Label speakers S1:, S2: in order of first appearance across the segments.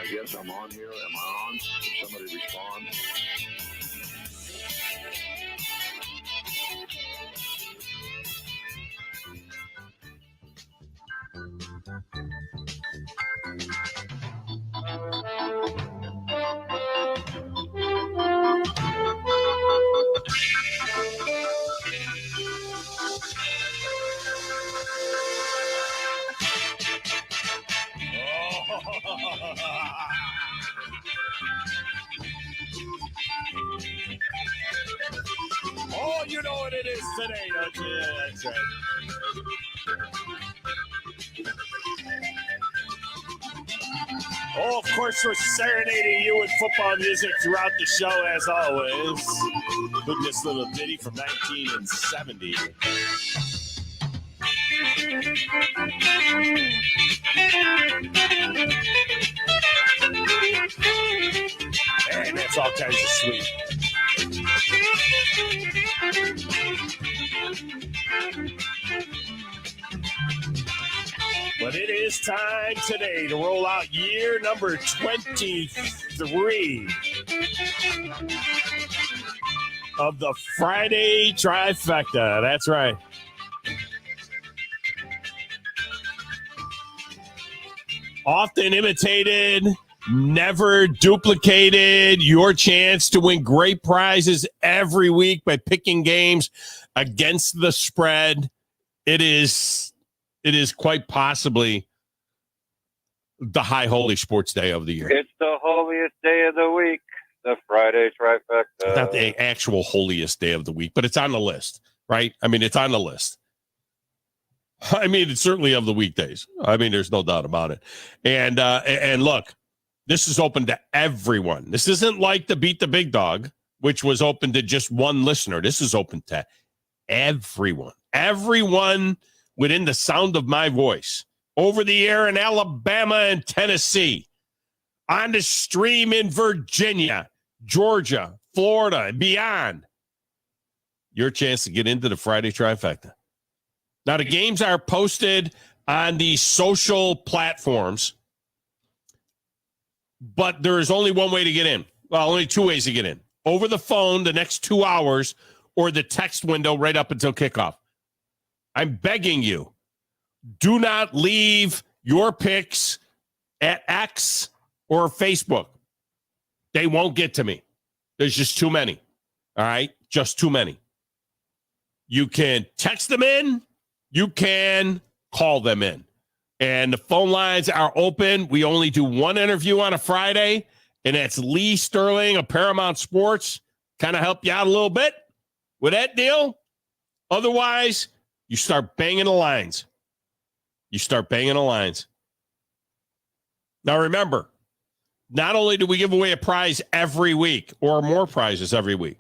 S1: I guess I'm on here. Am I on? Can somebody respond?
S2: Oh, you know what it is today, don't you? That's right. Oh, of course, we're serenading you with football music throughout the show, as always. With this little ditty from 1970. And that's all kinds of sweet. But it is time today to roll out year number 23 of the Friday Trifecta. That's right. Often imitated, never duplicated. Your chance to win great prizes every week by picking games against the spread. It is quite possibly the high holy sports day of the year.
S3: It's the holiest day of the week, the Friday Trifecta.
S2: Not the actual holiest day of the week, but it's on the list, right? I mean, it's on the list. I mean, it's certainly of the weekdays. I mean, there's no doubt about it. And look, this is open to everyone. This isn't like the Beat the Big Dog, which was open to just one listener. This is open to everyone. Everyone within the sound of my voice, over the air in Alabama and Tennessee, on the stream in Virginia, Georgia, Florida, and beyond. Your chance to get into the Friday Trifecta. Now, the games are posted on the social platforms, but there is only one way to get in. Well, only two ways to get in. Over the phone the next 2 hours or the text window right up until kickoff. I'm begging you, do not leave your picks at X or Facebook. They won't get to me. There's just too many. All right? Just too many. You can text them in. You can call them in. And the phone lines are open. We only do one interview on a Friday, and that's Lee Sterling of Paramount Sports. Kind of help you out a little bit with that deal. Otherwise, you start banging the lines. Now, remember, not only do we give away a prize every week or more prizes every week,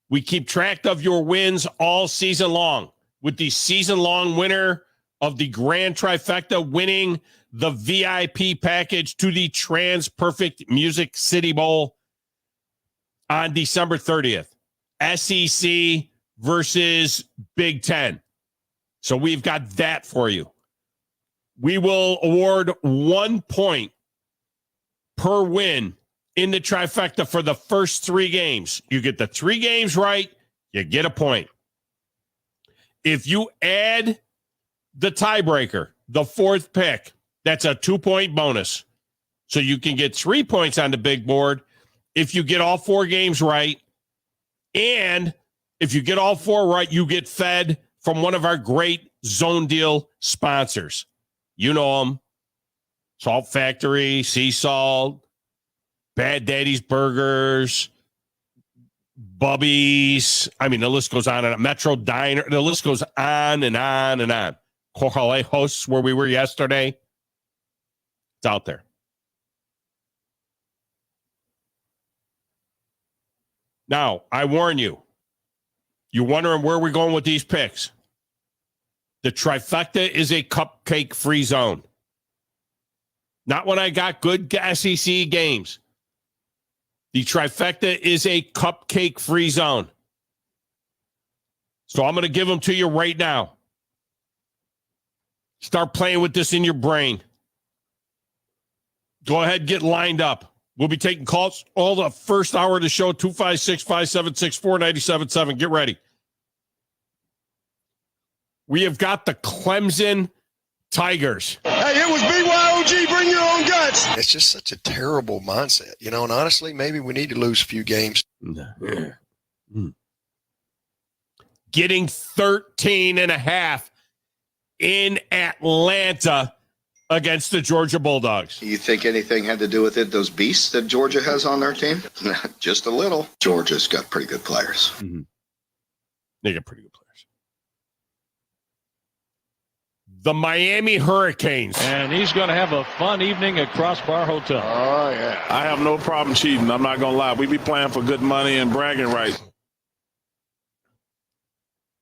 S2: we keep track of your wins all season long with the season-long winner of the Grand Trifecta winning the VIP package to the Trans-Perfect Music City Bowl on December 30th. SEC versus Big Ten. So we've got that for you. We will award 1 point per win in the trifecta for the first 3 games. You get the 3 games right, you get a point. If you add the tiebreaker, the 4th pick, that's a 2-point bonus. So you can get 3 points on the big board if you get all 4 games right. And if you get all 4 right, you get fed from one of our great Zone Deal sponsors. You know them. Salt Factory, Sea Salt, Bad Daddy's Burgers, Bubby's. I mean, the list goes on and on. Metro Diner. The list goes on and on and on. Corjalejos, where we were yesterday. It's out there. Now, I warn you. You're wondering where we're going with these picks. The trifecta is a cupcake-free zone. Not when I got good SEC games. The trifecta is a cupcake-free zone. So I'm going to give them to you right now. Start playing with this in your brain. Go ahead, get lined up. We'll be taking calls all the first hour of the show, 256-576-4977. Get ready. We have got the Clemson Tigers.
S4: Hey, it was BYOG, bring your own guts.
S5: It's just such a terrible mindset, and honestly, maybe we need to lose a few games.
S2: Getting 13.5 in Atlanta against the Georgia Bulldogs.
S6: You think anything had to do with it, those beasts that Georgia has on their team? Just a little. Georgia's got pretty good players.
S2: Mm-hmm. They got pretty good players. The Miami Hurricanes.
S7: And he's going to have a fun evening at Crossbar Hotel.
S1: Oh, yeah. I have no problem cheating. I'm not going to lie. We be playing for good money and bragging rights.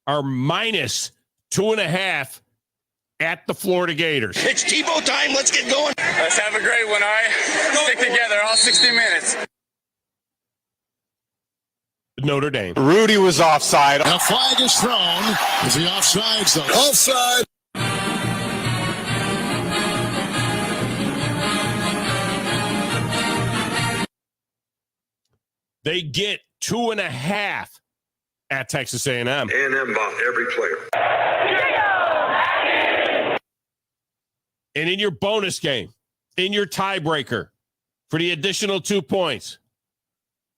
S2: Are minus 2.5 at the Florida Gators.
S4: It's Tebow time. Let's get going.
S8: Let's have a great one, all right? Stick together all 60 minutes.
S2: Notre Dame.
S9: Rudy was offside.
S10: A flag is thrown. Is the offside zone?
S4: Offside.
S2: They get 2.5 at Texas A&M.
S1: A&M bought every player.
S2: And in your bonus game, in your tiebreaker, for the additional 2 points,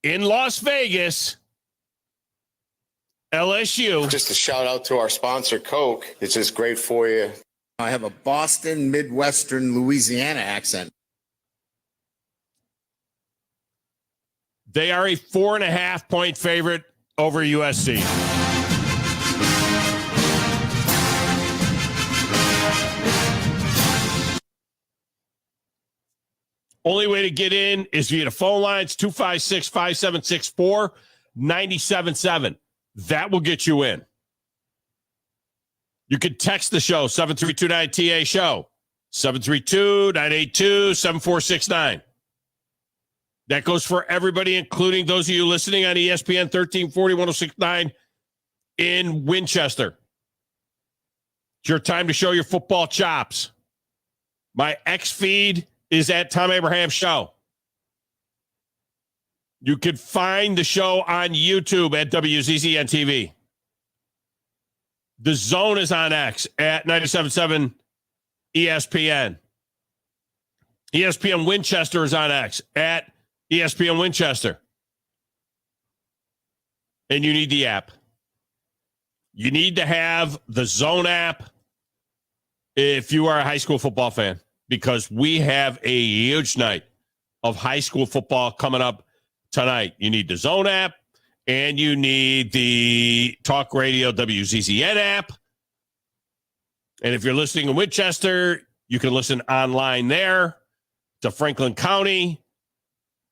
S2: in Las Vegas, LSU.
S9: Just a shout out to our sponsor, Coke. It's just great for you.
S11: I have a Boston, Midwestern, Louisiana accent.
S2: They are a 4.5-point favorite over USC. Only way to get in is via the phone lines, 256-576-4977. That will get you in. You can text the show, 732-9TA-SHOW, 732-982-7469. That goes for everybody, including those of you listening on ESPN 1340-1069 in Winchester. It's your time to show your football chops. My X feed is at Thom Abraham Show. You can find the show on YouTube at WZZN TV. The Zone is on X at 97.7 ESPN. ESPN Winchester is on X at ESPN Winchester. And you need the app. You need to have the Zone app if you are a high school football fan, because we have a huge night of high school football coming up tonight. You need the Zone app, and you need the Talk Radio WZZN app. And if you're listening in Winchester, you can listen online there to Franklin County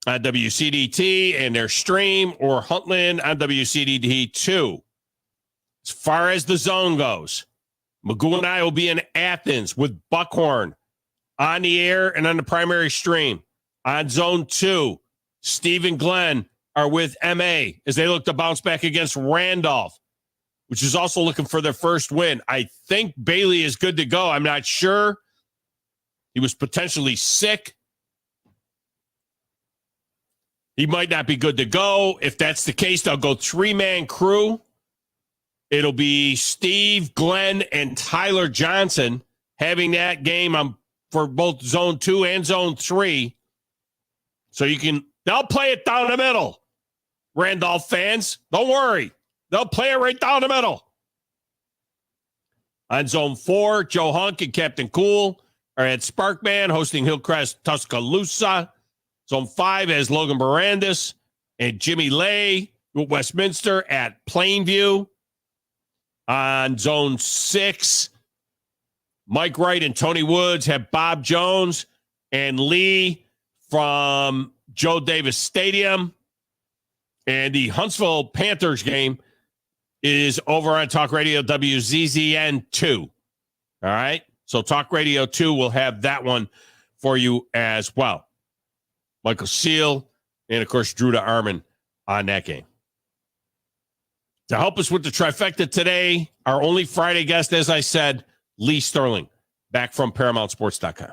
S2: on WCDT and their stream, or Huntland on WCDT2. As far as the Zone goes, Magoo and I will be in Athens with Buckhorn on the air and on the primary stream. On Zone 2, Steve and Glenn are with MA as they look to bounce back against Randolph, which is also looking for their first win. I think Bailey is good to go. I'm not sure. He was potentially sick. He might not be good to go. If that's the case, they'll go 3-man crew. It'll be Steve, Glenn, and Tyler Johnson having that game for both Zone 2 and Zone 3. So they'll play it down the middle. Randolph fans, don't worry. They'll play it right down the middle. On Zone 4, Joe Hunk and Captain Cool are at Sparkman hosting Hillcrest Tuscaloosa. Zone 5 has Logan Barandis and Jimmy Lay with Westminster at Plainview. On Zone 6, Mike Wright and Tony Woods have Bob Jones and Lee from Joe Davis Stadium. And the Huntsville Panthers game is over on Talk Radio WZZN 2. All right? So Talk Radio 2 will have that one for you as well. Michael Seal, and, of course, Drew Arman on that game. To help us with the trifecta today, our only Friday guest, as I said, Lee Sterling, back from ParamountSports.com.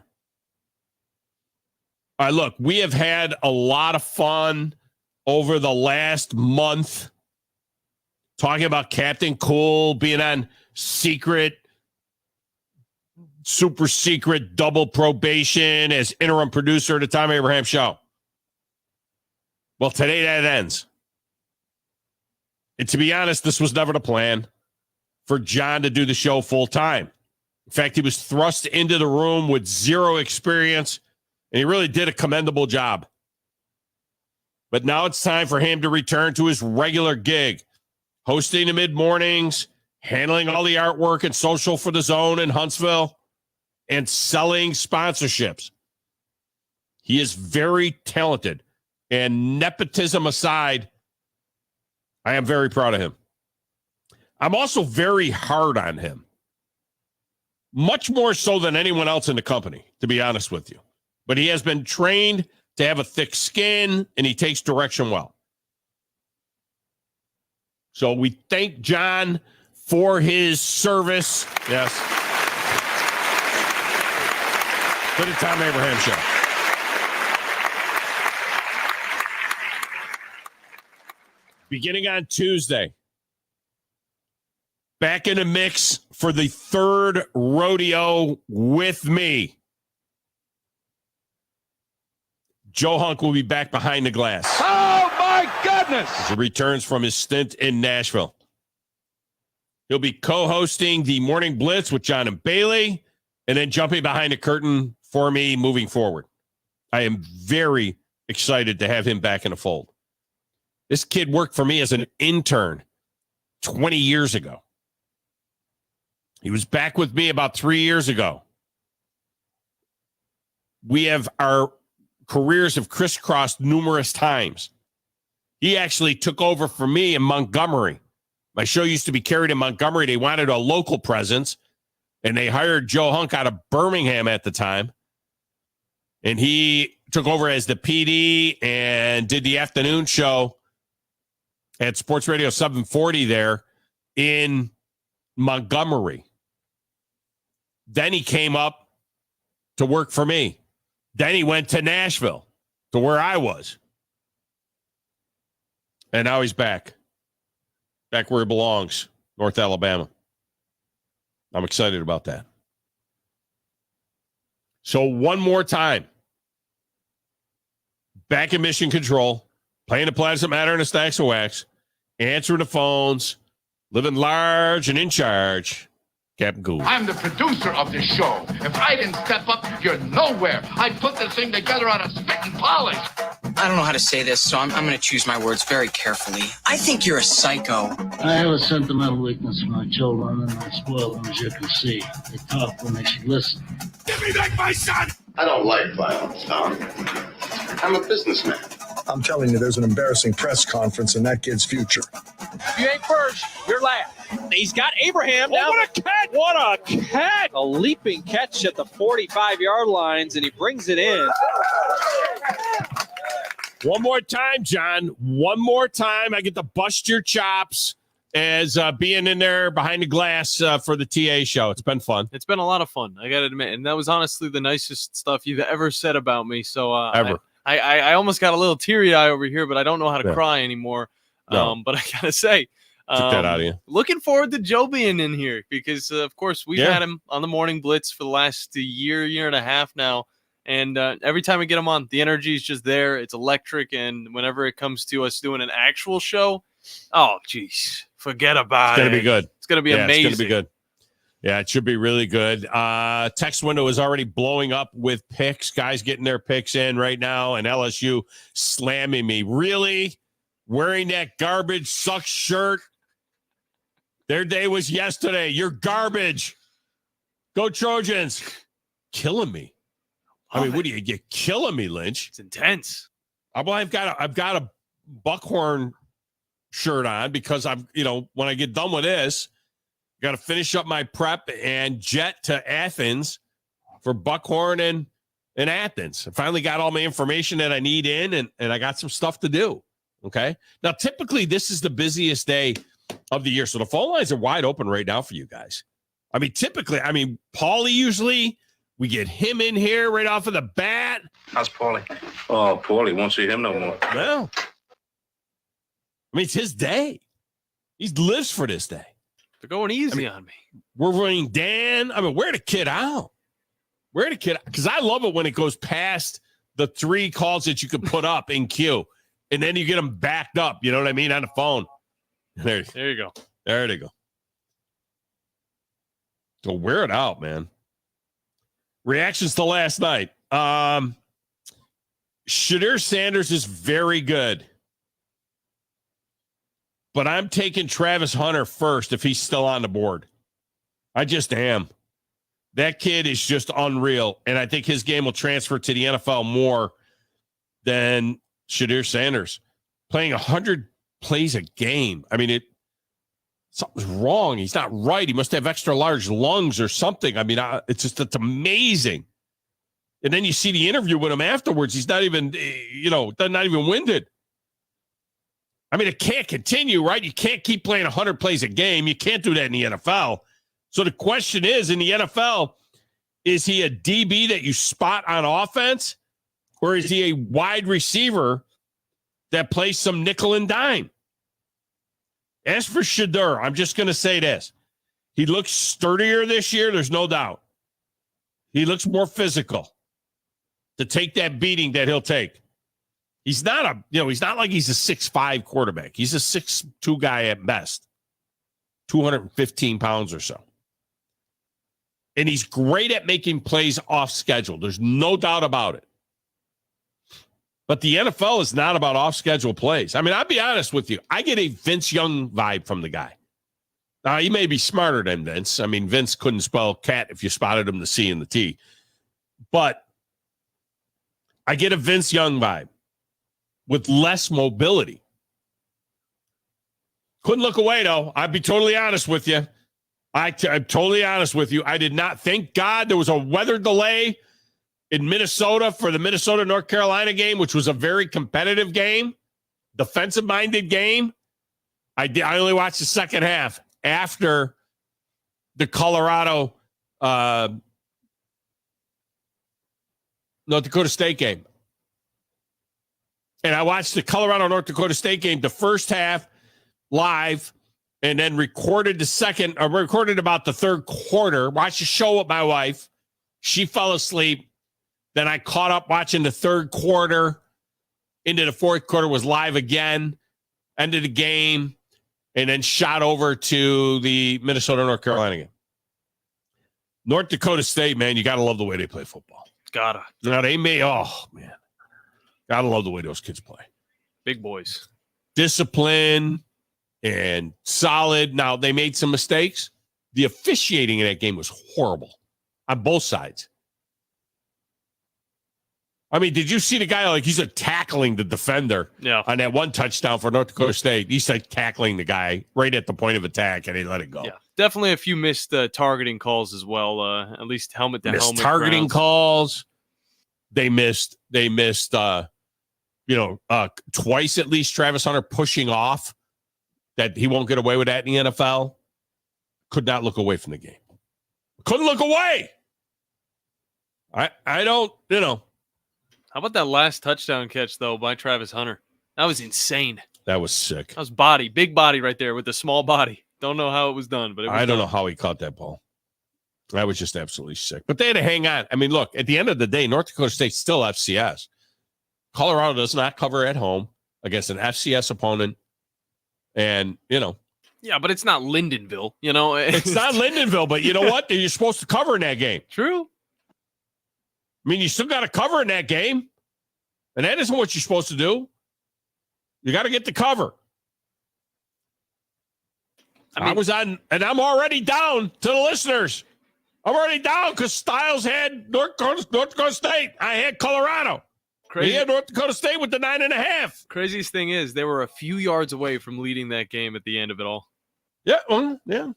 S2: All right, look, we have had a lot of fun over the last month talking about Captain Cool being on super secret double probation as interim producer of the Thom Abraham Show. Well, today that ends. And to be honest, this was never the plan for John to do the show full time. In fact, he was thrust into the room with zero experience, and he really did a commendable job. But now it's time for him to return to his regular gig, hosting the mid-mornings, handling all the artwork and social for the Zone in Huntsville, and selling sponsorships. He is very talented, and nepotism aside, I am very proud of him. I'm also very hard on him. Much more so than anyone else in the company, to be honest with you. But he has been trained to have a thick skin, and he takes direction well. So we thank John for his service. Yes. To the Thom Abraham Show. Beginning on Tuesday, back in the mix for the third rodeo with me. Joe Hunk will be back behind the glass.
S7: Oh, my goodness!
S2: As he returns from his stint in Nashville. He'll be co-hosting the Morning Blitz with John and Bailey, and then jumping behind the curtain for me moving forward. I am very excited to have him back in the fold. This kid worked for me as an intern 20 years ago. He was back with me about 3 years ago. We have our careers have crisscrossed numerous times. He actually took over for me in Montgomery. My show used to be carried in Montgomery. They wanted a local presence, and they hired Joe Hunk out of Birmingham at the time. And he took over as the PD and did the afternoon show at Sports Radio 740 there in Montgomery. Then he came up to work for me. Then he went to Nashville, to where I was. And now he's back. Back where he belongs, North Alabama. I'm excited about that. So one more time. Back in mission control, playing the Plasma Matter and the Stacks of Wax, answering the phones, living large and in charge, Captain Cool.
S12: I'm the producer of this show. If I didn't step up, you're nowhere. I'd put this thing together on a spit and polish.
S13: I don't know how to say this, so I'm going to choose my words very carefully. I think you're a psycho.
S14: I have a sentimental weakness for my children, and I spoil them, as you can see. They talk when they should listen.
S4: Give me back my son!
S6: I don't like violence, Tom. I'm a businessman.
S10: I'm telling you, there's an embarrassing press conference in that kid's future.
S7: If you ain't first, you're last. He's got Abraham now. What a catch! What a catch! A leaping catch at the 45-yard lines, and he brings it in.
S2: One more time, John. One more time. I get to bust your chops as being in there behind the glass for the TA show. It's been fun.
S15: It's been a lot of fun, I got to admit. And that was honestly the nicest stuff you've ever said about me. So
S2: ever.
S15: I almost got a little teary-eye over here, but I don't know how to cry anymore.
S2: No.
S15: But I got to say,
S2: took that out of you.
S15: Looking forward to Joe being in here because, of course, we've had him on the Morning Blitz for the last year and a half now. And every time we get him on, the energy is just there. It's electric. And whenever it comes to us doing an actual show, oh, geez, forget about it.
S2: It's going to be good.
S15: It's going to be amazing.
S2: It's going to be good. Yeah, it should be really good. Text window is already blowing up with picks. Guys getting their picks in right now, and LSU slamming me. Really? Wearing that garbage sucks shirt? Their day was yesterday. You're garbage. Go Trojans. Killing me. I mean, what are you? You're killing me, Lynch.
S15: It's intense.
S2: Well, I've got a Buckhorn shirt on because when I get done with this, got to finish up my prep and jet to Athens for Buckhorn and Athens. I finally got all my information that I need in, and I got some stuff to do. Okay. Now, typically, this is the busiest day of the year, so the phone lines are wide open right now for you guys. I mean, typically, Paulie usually, we get him in here right off of the bat.
S8: How's Paulie? Oh, Paulie, won't see him no more.
S2: Well, it's his day. He lives for this day.
S15: They're going easy on me.
S2: We're running Dan. Wear the kid out. Wear the kid out. Because I love it when it goes past the 3 calls that you can put up in queue. And then you get them backed up. You know what I mean? On the phone. There
S15: you go.
S2: There they go. So wear it out, man. Reactions to last night. Shadir Sanders is very good. But I'm taking Travis Hunter first if he's still on the board. I just am. That kid is just unreal. And I think his game will transfer to the NFL more than Shadir Sanders. Playing 100 plays a game. Something's wrong. He's not right. He must have extra large lungs or something. It's amazing. And then you see the interview with him afterwards. He's not even, not even winded. It can't continue, right? You can't keep playing 100 plays a game. You can't do that in the NFL. So the question is, in the NFL, is he a DB that you spot on offense, or is he a wide receiver that plays some nickel and dime? As for Shadir, I'm just going to say this. He looks sturdier this year, there's no doubt. He looks more physical to take that beating that he'll take. He's not he's not like he's a 6'5" quarterback. He's a 6'2" guy at best. 215 pounds or so. And he's great at making plays off schedule. There's no doubt about it. But the NFL is not about off schedule plays. I'll be honest with you. I get a Vince Young vibe from the guy. Now, he may be smarter than Vince. Vince couldn't spell cat if you spotted him the C and the T. But I get a Vince Young vibe with less mobility. Couldn't look away, though. I'd be totally honest with you. I'm totally honest with you. I did not. Thank God there was a weather delay in Minnesota for the Minnesota-North Carolina game, which was a very competitive game, defensive-minded game. I only watched the second half after the Colorado North Dakota State game. And I watched the Colorado-North Dakota State game, the first half live, and then recorded about the third quarter. Watched the show with my wife. She fell asleep. Then I caught up watching the third quarter. Into the fourth quarter, was live again. Ended the game. And then shot over to the Minnesota-North Carolina game. North Dakota State, man, you got to love the way they play football.
S15: Gotta.
S2: Now, man. Got to love the way those kids play.
S15: Big boys.
S2: Discipline and solid. Now, they made some mistakes. The officiating in that game was horrible on both sides. Did you see the guy, he's tackling the defender on that one touchdown for North Dakota State? He's tackling the guy right at the point of attack, and they let it go.
S15: Yeah, definitely a few missed targeting calls as well, at least helmet to helmet.
S2: Targeting calls. They missed, twice at least Travis Hunter pushing off that he won't get away with that in the NFL. Could not look away from the game. Couldn't look away. I don't.
S15: How about that last touchdown catch, though, by Travis Hunter? That was insane.
S2: That was sick.
S15: That was big body right there with the small body. Don't know how it was done, but
S2: I don't know how he caught that ball. That was just absolutely sick. But they had to hang on. Look, at the end of the day, North Dakota State's still FCS. Colorado does not cover at home against an FCS opponent. And,
S15: Yeah, but it's not Lindenville,
S2: It's not Lindenville, but you know what? You're supposed to cover in that game.
S15: True.
S2: You still got to cover in that game. And that isn't what you're supposed to do. You got to get the cover. I was on, and I'm already down to the listeners. I'm already down because Styles had North Dakota State. I had Colorado. He had North Dakota State with the 9.5.
S15: Craziest thing is they were a few yards away from leading that game at the end of it all.
S2: Yeah, yeah.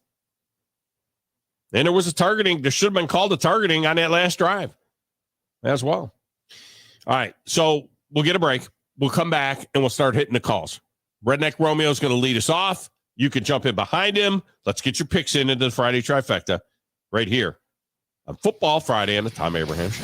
S2: And there was a targeting. There should have been called a targeting on that last drive as well. All right, so we'll get a break. We'll come back, and we'll start hitting the calls. Redneck Romeo is going to lead us off. You can jump in behind him. Let's get your picks into the Friday trifecta right here on Football Friday on the Thom Abraham Show.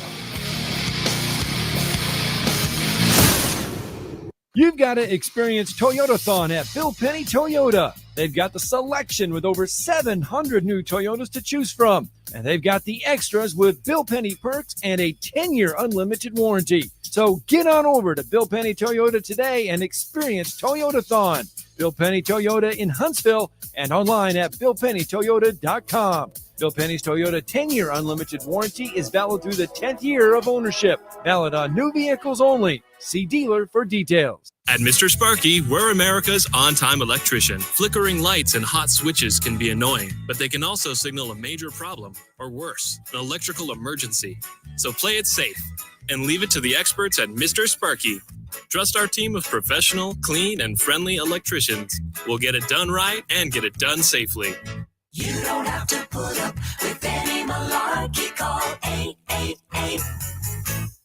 S16: You've got to experience Toyotathon at Bill Penny Toyota. They've got the selection with over 700 new Toyotas to choose from. And they've got the extras with Bill Penny perks and a 10-year unlimited warranty. So get on over to Bill Penny Toyota today and experience Toyotathon. Bill Penny Toyota in Huntsville and online at BillPennyToyota.com. Bill Penny's Toyota 10-year unlimited warranty is valid through the 10th year of ownership. Valid on new vehicles only. See dealer for details.
S17: At Mr. Sparky, we're America's on-time electrician. Flickering lights and hot switches can be annoying, but they can also signal a major problem, or worse, an electrical emergency. So play it safe and leave it to the experts at Mr. Sparky. Trust our team of professional, clean, and friendly electricians. We'll get it done right and get it done safely.
S18: You don't have to put up with any malarkey. Call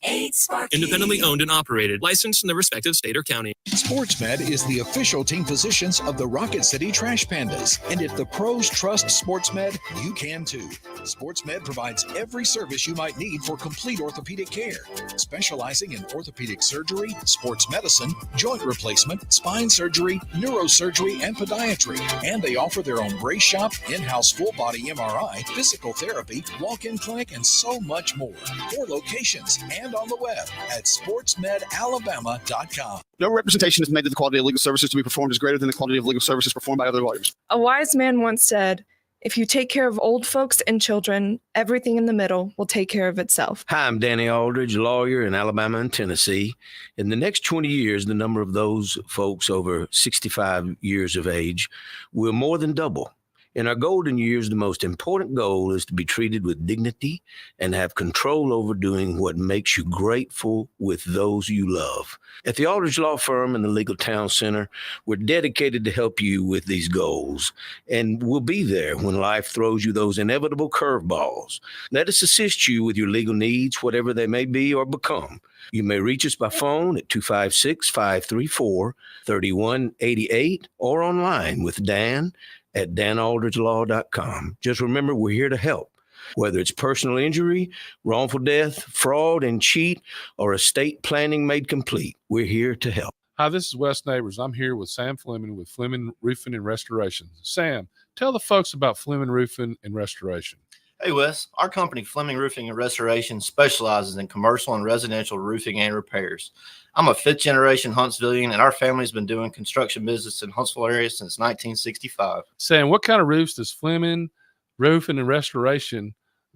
S18: 888-8-SPARKY.
S17: Independently owned and operated, licensed in the respective state or county.
S19: SportsMed is the official team physicians of the Rocket City Trash Pandas. And if the pros trust SportsMed, you can too. SportsMed provides every service you might need for complete orthopedic care, specializing in orthopedic surgery, sports medicine, joint replacement, spine surgery, neurosurgery, and podiatry. And they offer their own brace shop, in-house full-body MRI, physical therapy, walk-in clinic, and so much more. 4 locations and on the web at sportsmedalabama.com.
S4: No representation is made that the quality of legal services to be performed is greater than the quality of legal services performed by other lawyers.
S20: A wise man once said, if you take care of old folks and children, everything in the middle will take care of itself.
S21: Hi, I'm Danny Aldridge, lawyer in Alabama and Tennessee. In the next 20 years, the number of those folks over 65 years of age will more than double. In our golden years, the most important goal is to be treated with dignity and have control over doing what makes you grateful with those you love. At the Aldridge Law Firm and the Legal Town Center, we're dedicated to help you with these goals, and we'll be there when life throws you those inevitable curveballs. Let us assist you with your legal needs, whatever they may be or become. You may reach us by phone at 256-534-3188 or online with Dan at danaldridgelaw.com. Just remember, we're here to help. Whether it's personal injury, wrongful death, fraud and cheat, or estate planning made complete, we're here to help.
S22: Hi, this is Wes Neighbors. I'm here with Sam Fleming with Fleming Roofing and Restoration. Sam, tell the folks about Fleming Roofing and Restoration.
S23: Hey, Wes. Our company, Fleming Roofing and Restoration, specializes in commercial and residential roofing and repairs. I'm a fifth-generation Huntsvillian, and our family's been doing construction business in Huntsville area since 1965.
S22: Sam, what kind of roofs does Fleming Roofing and Restoration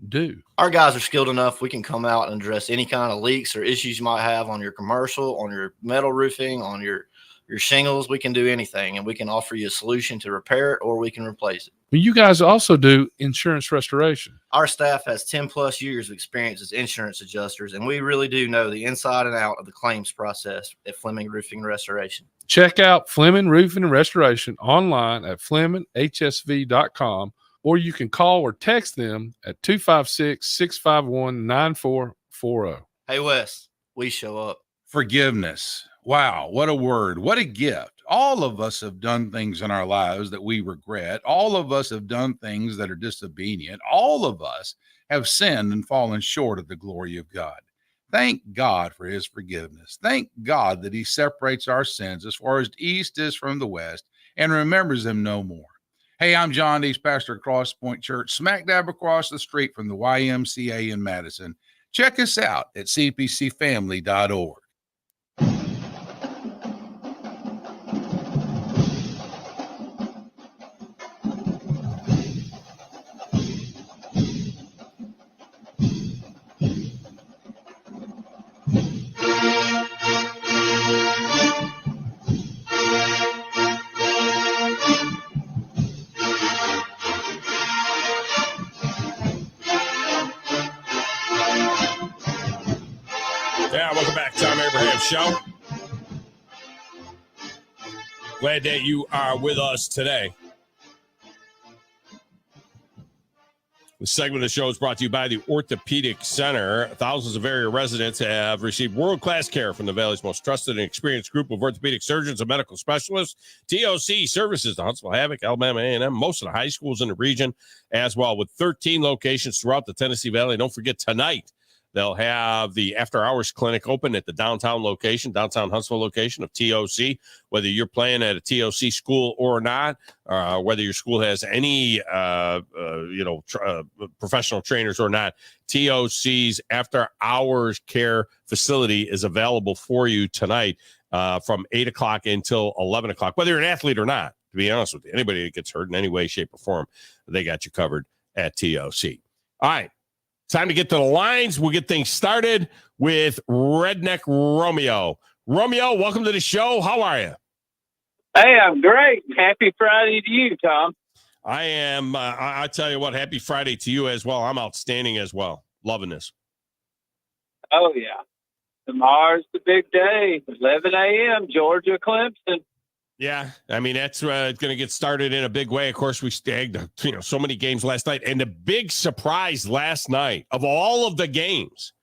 S22: do?
S23: Our guys are skilled enough. We can come out and address any kind of leaks or issues you might have on your commercial, on your metal roofing, on your shingles. We can do anything, and we can offer you a solution to repair it, or we can replace it.
S22: You guys also do insurance restoration.
S23: Our staff has 10 plus years of experience as insurance adjusters, and we really do know the inside and out of the claims process at Fleming Roofing and Restoration.
S22: Check out Fleming Roofing and Restoration online at FlemingHSV.com, or you can call or text them at 256-651-9440.
S23: Hey, Wes, we show up.
S24: Forgiveness. Wow, what a word. What a gift. All of us have done things in our lives that we regret. All of us have done things that are disobedient. All of us have sinned and fallen short of the glory of God. Thank God for his forgiveness. Thank God that he separates our sins as far as the east is from the west and remembers them no more. Hey, I'm John Dees, pastor at Cross Point Church, smack dab across the street from the YMCA in Madison. Check us out at cpcfamily.org.
S2: Show. Glad that you are with us today. The segment of the show is brought to you by the Orthopedic Center. Thousands of area residents have received world-class care from the Valley's most trusted and experienced group of orthopedic surgeons and medical specialists. TOC services the Huntsville Havoc, Alabama A&M, most of the high schools in the region as well, with 13 locations throughout the Tennessee Valley. Don't forget, tonight they'll have the after-hours clinic open at the downtown Huntsville location of TOC. Whether you're playing at a TOC school or not, whether your school has any, professional trainers or not, TOC's after-hours care facility is available for you tonight from 8 o'clock until 11 o'clock, whether you're an athlete or not, to be honest with you. Anybody that gets hurt in any way, shape, or form, they got you covered at TOC. All right. Time to get to the lines. We'll get things started with Redneck Romeo. Romeo, welcome to the show. How are you?
S1: Hey, I'm great. Happy Friday to you, Tom.
S2: I am. I tell you what, happy Friday to you as well. I'm outstanding as well. Loving this.
S1: Oh, yeah. Tomorrow's the big day. 11 a.m., Georgia, Clemson.
S2: Yeah, I mean, that's going to get started in a big way. Of course, we stagged, so many games last night. And the big surprise last night, of all of the games,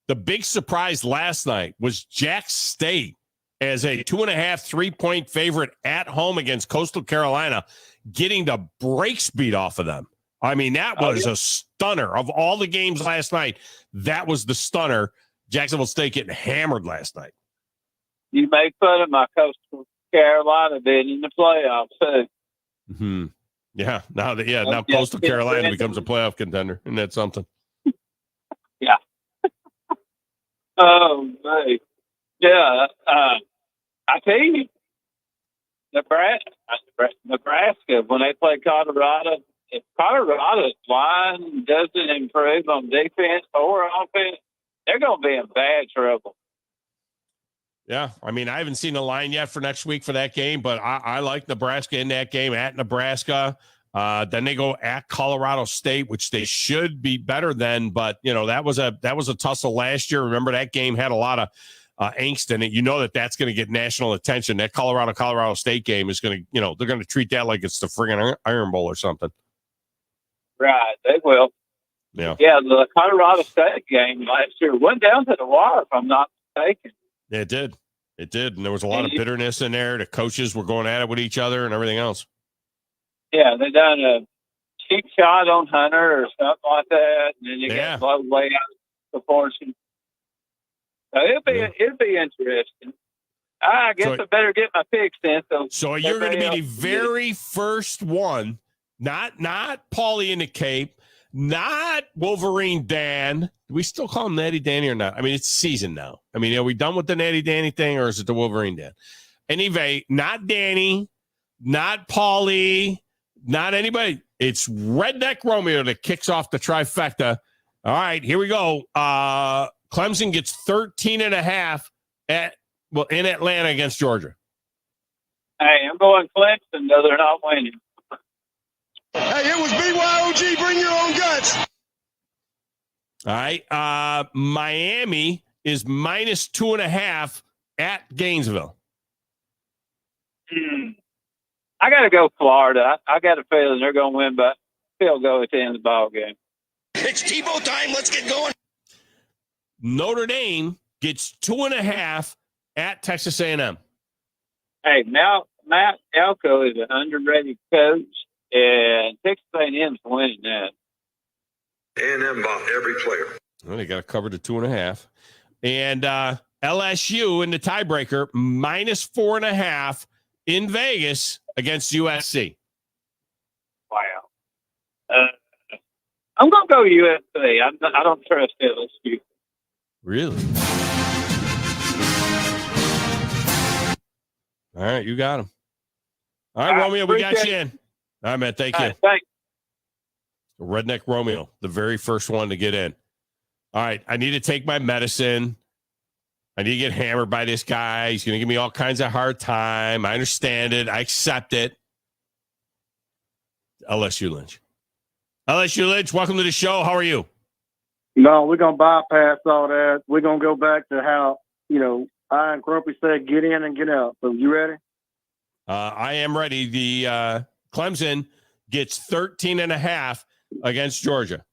S2: the big surprise last night was Jack State as a 2.5, 3-point favorite at home against Coastal Carolina, getting the brakes beat off of them. I mean, that was a stunner. Of all the games last night, that was the stunner. Jacksonville State getting hammered last night.
S1: You make fun of my Coastal Carolina being in the playoffs too.
S2: Mm-hmm. Yeah. Now Coastal Carolina becomes a playoff contender. Isn't that something?
S1: Yeah. Oh, man. Yeah. I tell you, Nebraska, when they play Colorado, if Colorado's line doesn't improve on defense or offense, they're going to be in bad trouble.
S2: Yeah, I mean, I haven't seen the line yet for next week for that game, but I like Nebraska in that game at Nebraska. Then they go at Colorado State, which they should be better than. But that was a tussle last year. Remember, that game had a lot of angst in it. That's going to get national attention. That Colorado State game is going to, they're going to treat that like it's the friggin' Iron Bowl or something.
S1: Right, they will.
S2: Yeah,
S1: the Colorado State game last year went down to the wire, if I'm not mistaken.
S2: It did. And there was a lot of bitterness in there. The coaches were going at it with each other and everything else.
S1: Yeah, they done a cheap shot on Hunter or something like that, and then you got blown way out of proportion. So it'll be interesting. I guess I better get my picks in.
S2: So you're going to be the very first one, not Paulie in the Cape, not Wolverine Dan. Do we still call him Natty Danny or not? I mean, it's season now. I mean, are we done with the Natty Danny thing, or is it the Wolverine Dan? Anyway, not Danny, not Paulie, not anybody. It's Redneck Romeo that kicks off the trifecta. All right, here we go. Clemson gets 13.5 in Atlanta against Georgia.
S1: Hey, I'm going Clemson, though they're not winning.
S10: Hey, it was BYOG. Bring your own guts.
S2: All right. Miami is minus 2.5 at Gainesville.
S1: I got to go Florida. I got a feeling they're going to win, but still go at the end of the ball game.
S10: It's Tebow time. Let's get going.
S2: Notre Dame gets 2.5 at Texas A&M.
S1: Hey, Matt Elko is an underrated coach, and Texas A&M's winning that.
S10: A&M bought every player.
S2: Well, they got to cover the 2.5. And LSU in the tiebreaker, minus 4.5 in Vegas against USC.
S1: Wow. I'm going to go USC. I don't trust LSU.
S2: Really? All right, you got him. All right, Romeo, we got you in. All right, man, thank you.
S1: Thanks.
S2: Redneck Romeo, the very first one to get in. All right, I need to take my medicine. I need to get hammered by this guy. He's going to give me all kinds of hard time. I understand it. I accept it. LSU Lynch. LSU Lynch, welcome to the show. How are you?
S3: No, we're going to bypass all that. We're going to go back to how, I and Grumpy said, get in and get out. So you ready?
S2: I am ready. The Clemson gets 13.5 against Georgia.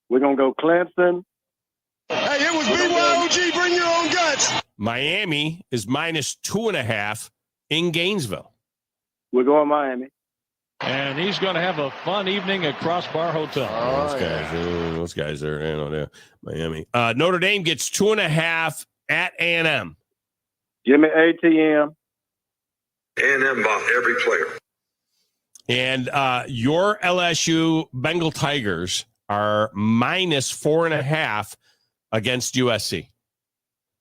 S3: We're going to go Clemson.
S10: Hey, it was BYOG. Bring your own guts.
S2: Miami is -2.5 in Gainesville.
S3: We're going Miami.
S5: And he's going to have a fun evening at Crossbar Hotel.
S2: Those guys are, they're Miami. Notre Dame gets 2.5 at A&M.
S3: Give me ATM.
S10: A&M bought every player.
S2: And your LSU Bengal Tigers are -4.5 against USC.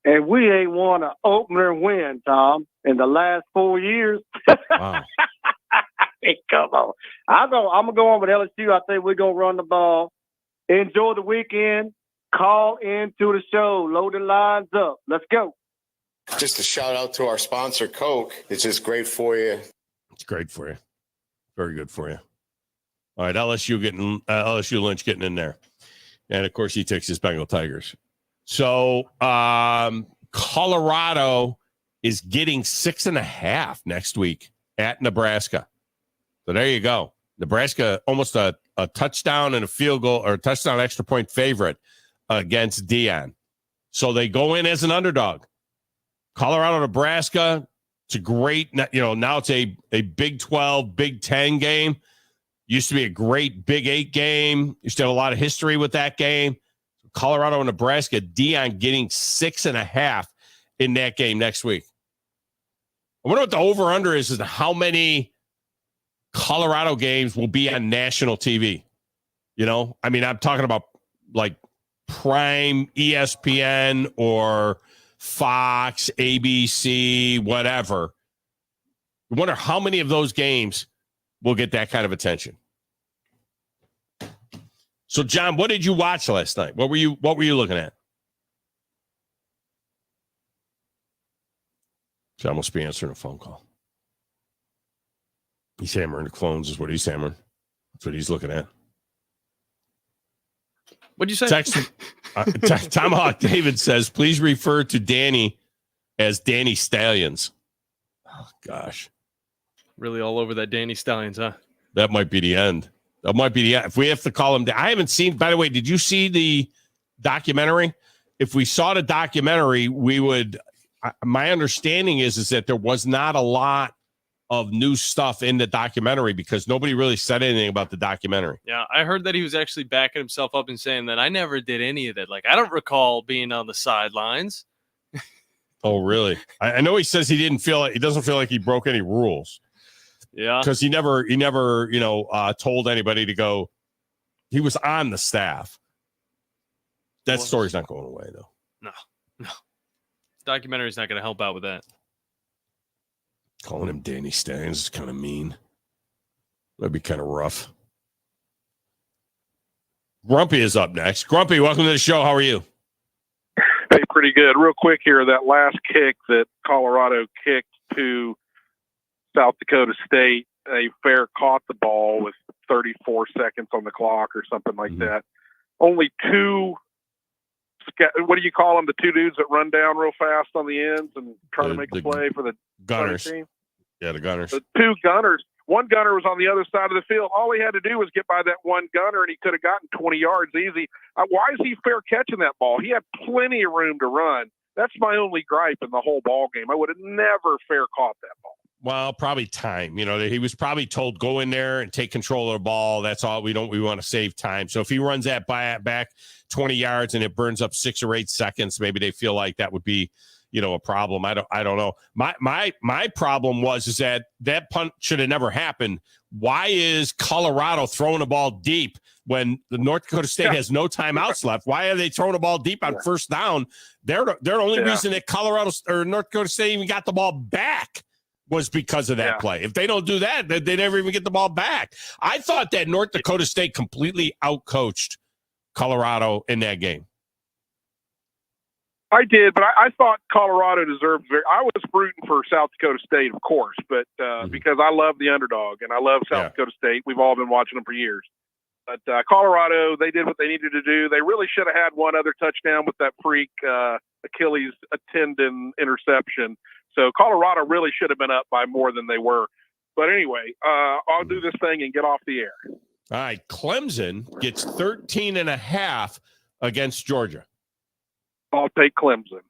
S3: And we ain't won an opener win, Tom, in the last 4 years.
S2: Wow.
S3: Hey, come on. I'm going to go on with LSU. I think we're going to run the ball. Enjoy the weekend. Call into the show. Load the lines up. Let's go.
S9: Just a shout out to our sponsor, Coke. It's just great for you.
S2: It's great for you. Very good for you. All right, LSU Lynch getting in there. And, of course, he takes his Bengal Tigers. So Colorado is getting 6.5 next week at Nebraska. So there you go. Nebraska almost a touchdown and a field goal or a touchdown extra point favorite against Deion. So they go in as an underdog. Colorado, Nebraska, it's a great, now it's a Big 12, Big 10 game. Used to be a great Big 8 game. Used to have a lot of history with that game. Colorado and Nebraska, Deion getting 6.5 in that game next week. I wonder what the over-under is how many Colorado games will be on national TV. I'm talking about like Prime, ESPN, or Fox, ABC, whatever. I wonder how many of those games will get that kind of attention. So, John, what did you watch last night? What were you looking at? John must be answering a phone call. He's hammering the clones is what he's hammering. That's what he's looking at.
S15: What'd you say?
S2: Tomahawk David says, please refer to Danny as Danny Stallions. Oh, gosh.
S15: Really all over that Danny Stallions, huh?
S2: That might be the end. If we have to call him. I haven't seen, by the way, did you see the documentary? If we saw the documentary, we would, my understanding is that there was not a lot of new stuff in the documentary because nobody really said anything about the documentary.
S15: Yeah, I heard that he was actually backing himself up and saying that I never did any of that. Like, I don't recall being on the sidelines.
S2: Oh, really? I know he says he doesn't feel like he broke any rules.
S15: Yeah.
S2: Because he never, told anybody to go. He was on the staff. That story's not going away, though.
S15: No. Documentary's not going to help out with that.
S2: Calling him Danny Stallions is kind of mean. That'd be kind of rough. Grumpy is up next. Grumpy, welcome to the show. How are you?
S11: Hey, pretty good. Real quick here, that last kick that Colorado kicked to South Dakota State, a fair caught the ball with 34 seconds on the clock or something like that. Only two, what do you call them? The two dudes that run down real fast on the ends and try to make a play for the
S2: Gunners.
S11: team.
S2: Yeah, the Gunners.
S11: The two Gunners. One gunner was on the other side of the field. All he had to do was get by that one gunner, and he could have gotten 20 yards easy. Why is he fair catching that ball? He had plenty of room to run. That's my only gripe in the whole ball game. I would have never fair caught that ball.
S2: Well, probably time. He was probably told go in there and take control of the ball. That's all. We want to save time. So if he runs that back 20 yards and it burns up 6 or 8 seconds, maybe they feel like that would be, a problem. I don't know. My problem is that punt should have never happened. Why is Colorado throwing the ball deep when the North Dakota State has no timeouts left? Why are they throwing the ball deep on first down? They're the only reason that Colorado or North Dakota State even got the ball back was because of that play. If they don't do that, they never even get the ball back. I thought that North Dakota State completely outcoached Colorado in that game.
S11: I did, but I thought Colorado deserved I was rooting for South Dakota State, of course, but because I love the underdog and I love South Dakota State. We've all been watching them for years. But Colorado, they did what they needed to do. They really should have had one other touchdown with that freak Achilles tendon interception. So Colorado really should have been up by more than they were. But anyway, I'll do this thing and get off the air.
S2: All right, Clemson gets 13.5 against Georgia.
S11: I'll take Clemson.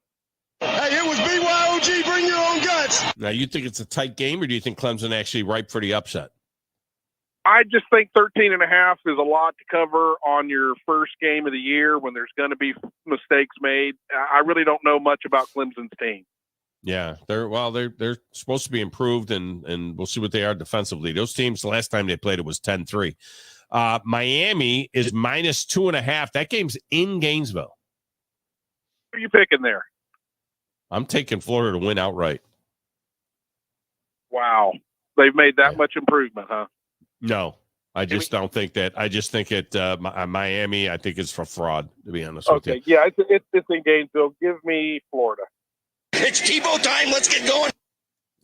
S10: Hey, it was BYOG. Bring your own guts.
S2: Now, you think it's a tight game, or do you think Clemson actually ripe for the upset?
S11: I just think 13.5 is a lot to cover on your first game of the year when there's going to be mistakes made. I really don't know much about Clemson's team.
S2: Yeah, they're supposed to be improved, and we'll see what they are defensively. Those teams, the last time they played, it was 10-3. Miami is minus 2.5. That game's in Gainesville.
S11: Who are you picking there?
S2: I'm taking Florida to win outright.
S11: Wow. They've made that much improvement, huh?
S2: No, I just don't think that. I just think Miami, I think, is for fraud, to be honest with you.
S11: Okay, yeah, it's in Gainesville. Give me Florida.
S10: It's Tebow time. Let's get going.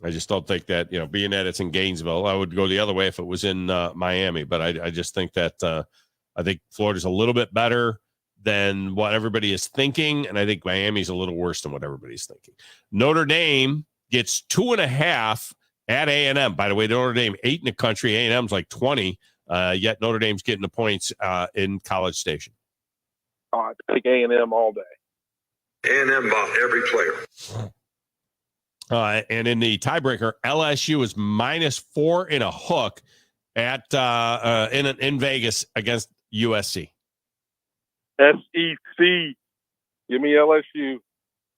S2: I just don't think that, being that it's in Gainesville, I would go the other way if it was in Miami. But I just think that I think Florida's a little bit better than what everybody is thinking, and I think Miami's a little worse than what everybody's thinking. Notre Dame gets 2.5 at A&M. By the way, Notre Dame 8 in the country. A&M's like 20, yet Notre Dame's getting the points in College Station.
S11: I take A&M all day.
S10: A&M bought every player.
S2: And in the tiebreaker, LSU is minus 4.5 at in Vegas against USC.
S11: SEC. Give me LSU.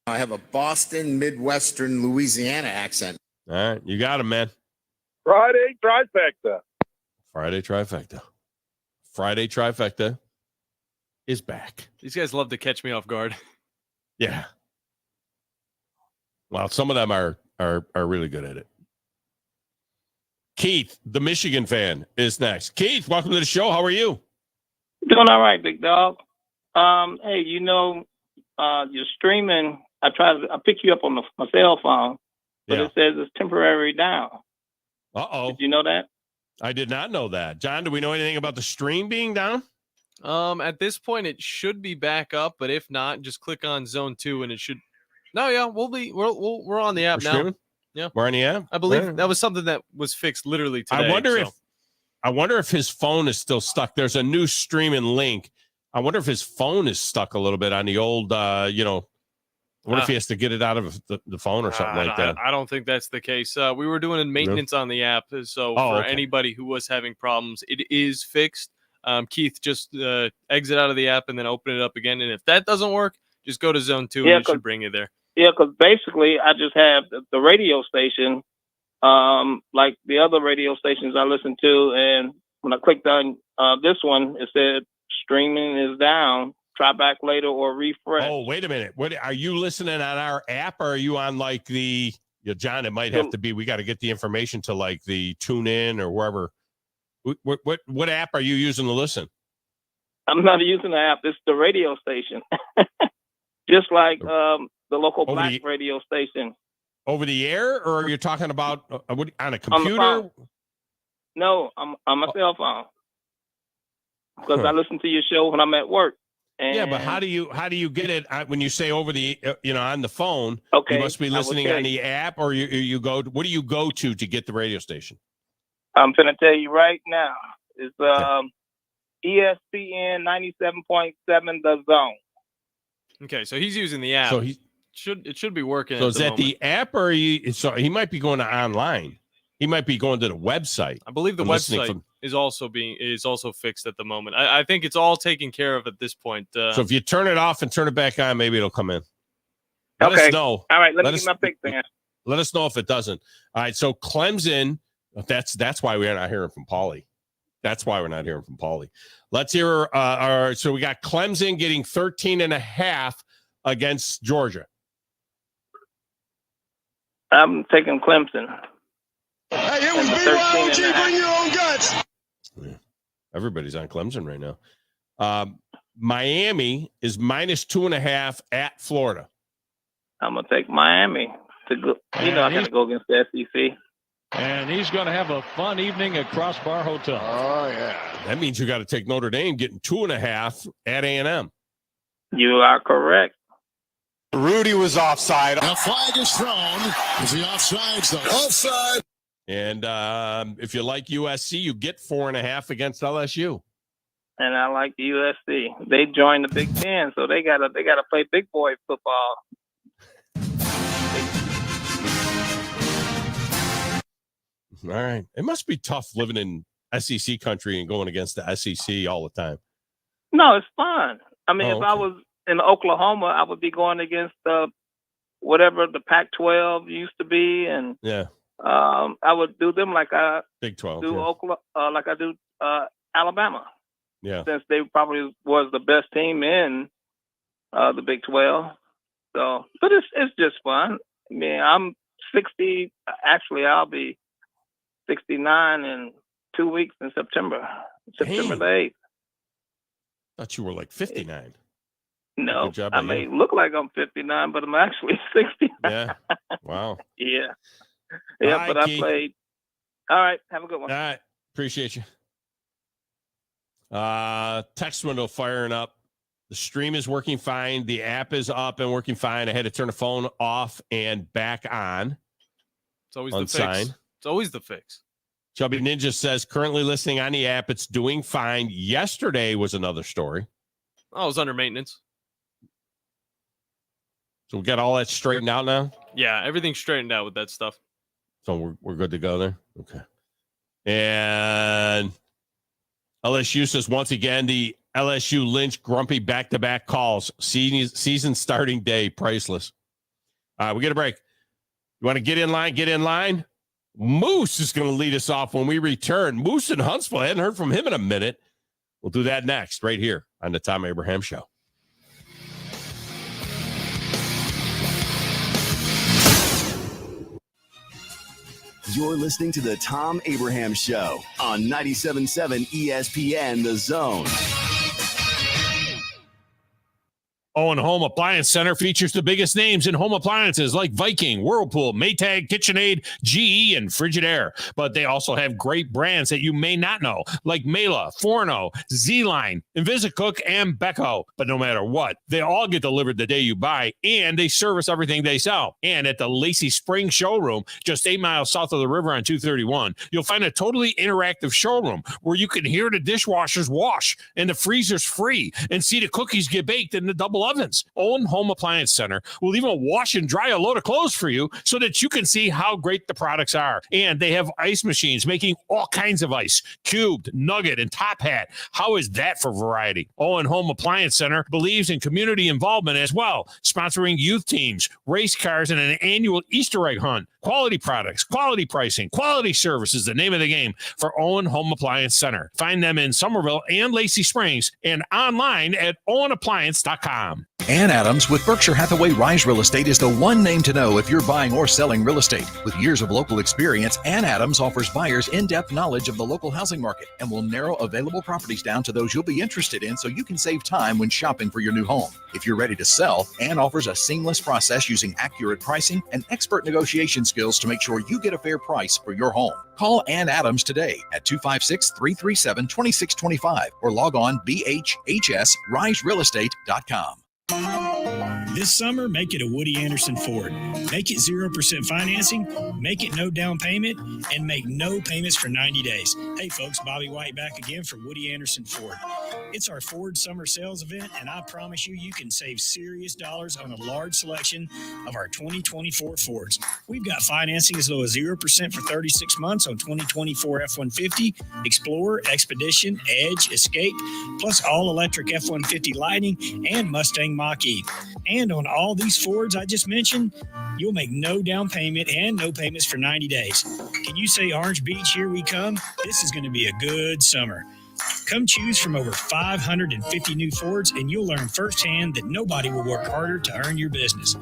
S9: I have a Boston, Midwestern, Louisiana accent.
S2: All right, you got him, man.
S11: Friday trifecta.
S2: Friday trifecta is back.
S15: These guys love to catch me off guard.
S2: Yeah. Well, some of them are really good at it. Keith, the Michigan fan, is next. Keith, welcome to the show. How are you?
S6: Doing all right, big dog. Hey, you're streaming. I pick you up on my cell phone, but It says it's temporary down.
S2: Uh-oh.
S6: Did you know that?
S2: I did not know that. John, do we know anything about the stream being down?
S15: At this point, it should be back up, but if not, just click on Zone 2 and it should. No, yeah, we're on the app now.
S2: Streaming?
S15: Yeah,
S2: we're on the app.
S15: I believe that was something that was fixed literally today.
S2: I wonder if his phone is still stuck. There's a new streaming link. I wonder if his phone is stuck a little bit on the old, I wonder if he has to get it out of the phone or something like that.
S15: I don't think that's the case. We were doing maintenance on the app. So for anybody who was having problems, it is fixed. Keith, just exit out of the app and then open it up again. And if that doesn't work, just go to Zone 2 and it should bring you there.
S6: Yeah, because basically I just have the radio station, like the other radio stations I listen to. And when I clicked on this one, it said streaming is down. Try back later or refresh.
S2: Oh, wait a minute. What are you listening on our app, or are you on like the John? It might have to be. We got to get the information to like the TuneIn or wherever. What app are you using to listen?
S6: I'm not using the app. It's the radio station, just like the local black radio station.
S2: Over the air, or are you talking about on a computer?
S6: No, I'm on my cell phone because I listen to your show when I'm at work.
S2: Yeah, but how do you get it when you say over the on the phone?
S6: Okay,
S2: you must be listening on the app, or you go. What do you go to get the radio station?
S6: I'm gonna tell you right now. It's ESPN 97.7 The Zone.
S15: Okay, so he's using the app. So it should be working.
S2: So is that the app, or so he might be going to online? He might be going to the website.
S15: I believe the website is also fixed at the moment. I think it's all taken care of at this point.
S2: So if you turn it off and turn it back on, maybe it'll come in.
S6: Let
S2: us know.
S6: All right, let me get my pick then.
S2: Let us know if it doesn't. All right, so Clemson, that's why we're not hearing from Paulie. That's why we're not hearing from Paulie. Let's hear so we got Clemson getting 13.5 against Georgia.
S6: I'm taking Clemson.
S10: Hey, it was BYOG. Bring your own guts.
S2: Yeah. Everybody's on Clemson right now. Miami is minus 2.5 at Florida.
S6: I'm gonna take Miami to go. I got to go against the SEC.
S5: And he's going to have a fun evening at Crossbar Hotel.
S2: Oh yeah, that means you got to take Notre Dame getting 2.5 at A&M.
S6: You are correct.
S10: Rudy was offside.
S12: The flag is thrown. Is he offside? Offside.
S2: And if you like USC, you get 4.5 against LSU.
S6: And I like USC. They joined the Big Ten, so they gotta play big boy football.
S2: All right. It must be tough living in SEC country and going against the SEC all the time.
S6: No, it's fun. I mean, if I
S2: okay.
S6: was in Oklahoma, I would be going against whatever the Pac-12 used to be, and
S2: yeah,
S6: I would do them like I
S2: Big 12
S6: do
S2: yeah.
S6: Oklahoma, like I do Alabama.
S2: Yeah,
S6: since they probably was the best team in the Big 12. So, but it's just fun. I mean, I'm 60. Actually, I'll be 69 in 2 weeks in September. September the 8th.
S2: Thought you were like 59.
S6: No,
S2: Good job
S6: I may look like I'm 59, but I'm actually 60.
S2: Yeah. Wow.
S6: Yeah. Yeah,
S2: right,
S6: but I
S2: Keith.
S6: played. All right. Have a good one.
S2: All right. Appreciate you. Text window firing up. The stream is working fine. The app is up and working fine. I had to turn the phone off and back on.
S15: It's always the fix. It's always the fix.
S2: Chubby Ninja says, currently listening on the app. It's doing fine. Yesterday was another story.
S15: Oh, it was under maintenance.
S2: So we got all that straightened out now?
S15: Yeah, everything's straightened out with that stuff.
S2: So we're good to go there? Okay. And LSU says, once again, the LSU Lynch grumpy back-to-back calls. Season starting day, priceless. We get a break. You want to get in line? Get in line. Moose is going to lead us off when we return. Moose in Huntsville. I hadn't heard from him in a minute. We'll do that next, right here on the Thom Abraham Show.
S7: You're listening to the Thom Abraham Show on 97.7 ESPN The Zone.
S12: Owen Home Appliance Center features the biggest names in home appliances like Viking, Whirlpool, Maytag, KitchenAid, GE, and Frigidaire. But they also have great brands that you may not know, like Mela, Forno, Z-Line, Invisicook, and Beko. But no matter what, they all get delivered the day you buy, and they service everything they sell. And at the Lacey Spring Showroom, just 8 miles south of the river on 231, you'll find a totally interactive showroom where you can hear the dishwashers wash and the freezer's free and see the cookies get baked in the double ovens. Owen Home Appliance Center will even wash and dry a load of clothes for you so that you can see how great the products are. And they have ice machines making all kinds of ice, cubed, nugget, and top hat. How is that for variety? Owen Home Appliance Center believes in community involvement as well, sponsoring youth teams, race cars, and an annual Easter egg hunt. Quality products, quality pricing, quality service is the name of the game for Owen Home Appliance Center. Find them in Somerville and Lacey Springs and online at owenappliance.com.
S19: Ann Adams with Berkshire Hathaway Rise Real Estate is the one name to know if you're buying or selling real estate. With years of local experience, Ann Adams offers buyers in-depth knowledge of the local housing market and will narrow available properties down to those you'll be interested in so you can save time when shopping for your new home. If you're ready to sell, Ann offers a seamless process using accurate pricing and expert negotiation skills to make sure you get a fair price for your home. Call Ann Adams today at 256-337-2625 or log on bhhsriserealestate.com.
S13: This summer, make it a Woody Anderson Ford. Make it 0% financing, make it no down payment, and make no payments for 90 days. Hey folks, Bobby White back again for Woody Anderson Ford. It's our Ford summer sales event, and I promise you can save serious dollars on a large selection of our 2024 Fords. We've got financing as low as 0% for 36 months on 2024 F-150, Explorer, Expedition, Edge, Escape, plus all-electric F-150 Lightning and Mustang Mach-E. And on all these Fords I just mentioned, you'll make no down payment and no payments for 90 days. Can you say Orange Beach, here we come? This is going to be a good summer. Come choose from over 550 new Fords, and you'll learn firsthand that nobody will work harder to earn your business.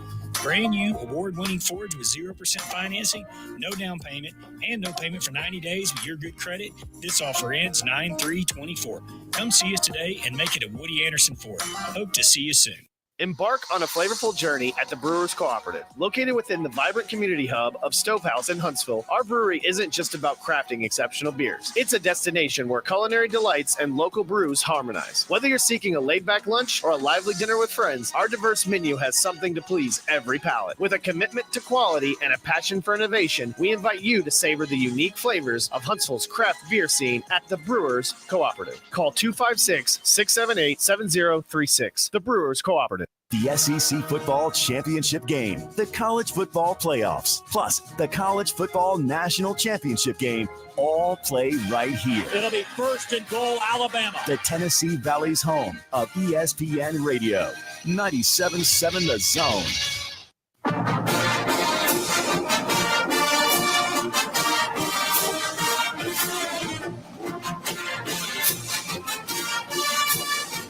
S13: Brand new award-winning Fords with 0% financing, no down payment, and no payment for 90 days with your good credit. This offer ends 9/3/24. Come see us today and make it a Woody Anderson Ford. Hope to see you soon.
S8: Embark on a flavorful journey at the Brewers Cooperative. Located within the vibrant community hub of Stovehouse in Huntsville, our brewery isn't just about crafting exceptional beers. It's a destination where culinary delights and local brews harmonize. Whether you're seeking a laid-back lunch or a lively dinner with friends, our diverse menu has something to please every palate. With a commitment to quality and a passion for innovation, we invite you to savor the unique flavors of Huntsville's craft beer scene at the Brewers Cooperative. Call 256-678-7036. The Brewers Cooperative.
S7: The SEC Football Championship Game, the College Football Playoffs, plus the College Football National Championship Game all play right here.
S14: It'll be 1st and goal, Alabama.
S7: The Tennessee Valley's home of ESPN Radio, 97.7 The Zone.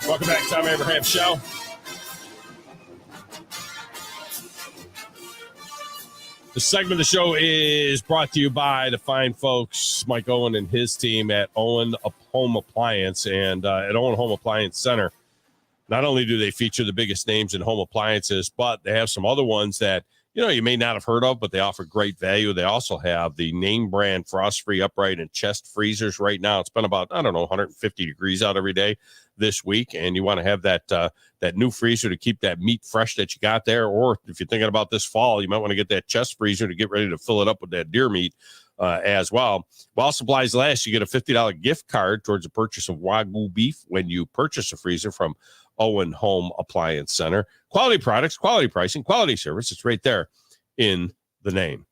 S2: Welcome back to Thom Abraham Show. The segment of the show is brought to you by the fine folks, Mike Owen and his team at Owen Home Appliance. And at Owen Home Appliance Center, not only do they feature the biggest names in home appliances, but they have some other ones that, you may not have heard of, but they offer great value. They also have the name brand frost-free upright and chest freezers right now. It's been about, 150 degrees out every day this week, and you want to have that new freezer to keep that meat fresh that you got there. Or if you're thinking about this fall, you might want to get that chest freezer to get ready to fill it up with that deer meat as well. While supplies last, you get a $50 gift card towards the purchase of Wagyu beef when you purchase a freezer from Owen Home Appliance Center. Quality products, quality pricing, quality service. It's right there in the name.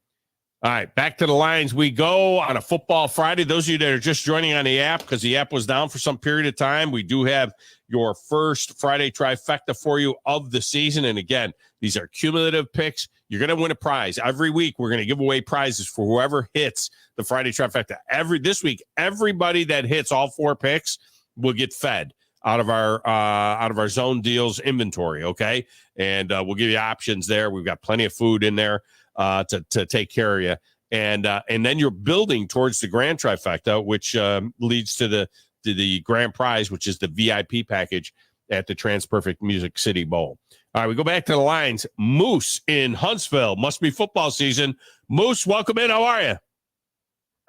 S2: All right, back to the lines we go on a Football Friday. Those of you that are just joining on the app, because the app was down for some period of time, we do have your first Friday trifecta for you of the season. And again, these are cumulative picks. You're going to win a prize. Every week, we're going to give away prizes for whoever hits the Friday trifecta. This week, everybody that hits all 4 picks will get fed out of our zone deals inventory. Okay. And we'll give you options there. We've got plenty of food in there to take care of you. And then you're building towards the grand trifecta, which leads to the grand prize, which is the VIP package at the TransPerfect Music City Bowl. All right, we go back to the lines. Moose in Huntsville. Must be football season. Moose, welcome in. How are you?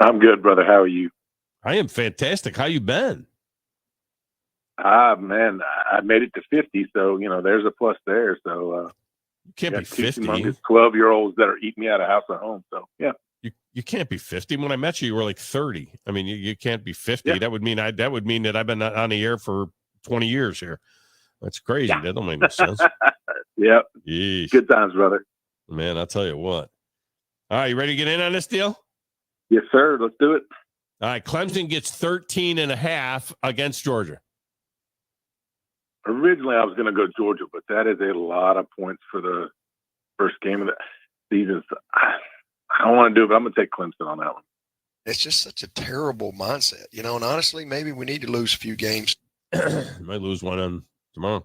S11: I'm good, brother. How are you?
S2: I am fantastic. How you been?
S11: Man, I made it to 50, so, there's a plus there. So
S2: you can't be 50.
S11: 12-year-olds that are eating me out of house at home. So, yeah.
S2: You can't be 50. When I met you were like 30. I mean, you can't be 50. Yeah. That would mean that I've been on the air for 20 years here. That's crazy. Yeah. That don't make no sense.
S11: Yep.
S2: Yeesh.
S11: Good times, brother.
S2: Man, I'll tell you what. All right, you ready to get in on this deal?
S11: Yes, sir. Let's do it.
S2: All right, Clemson gets 13.5 against Georgia.
S11: Originally, I was going to go Georgia, but that is a lot of points for the first game of the season. I don't want to do it, but I'm going to take Clemson on that one.
S16: It's just such a terrible mindset, and honestly, maybe we need to lose a few games.
S2: Might lose one on tomorrow.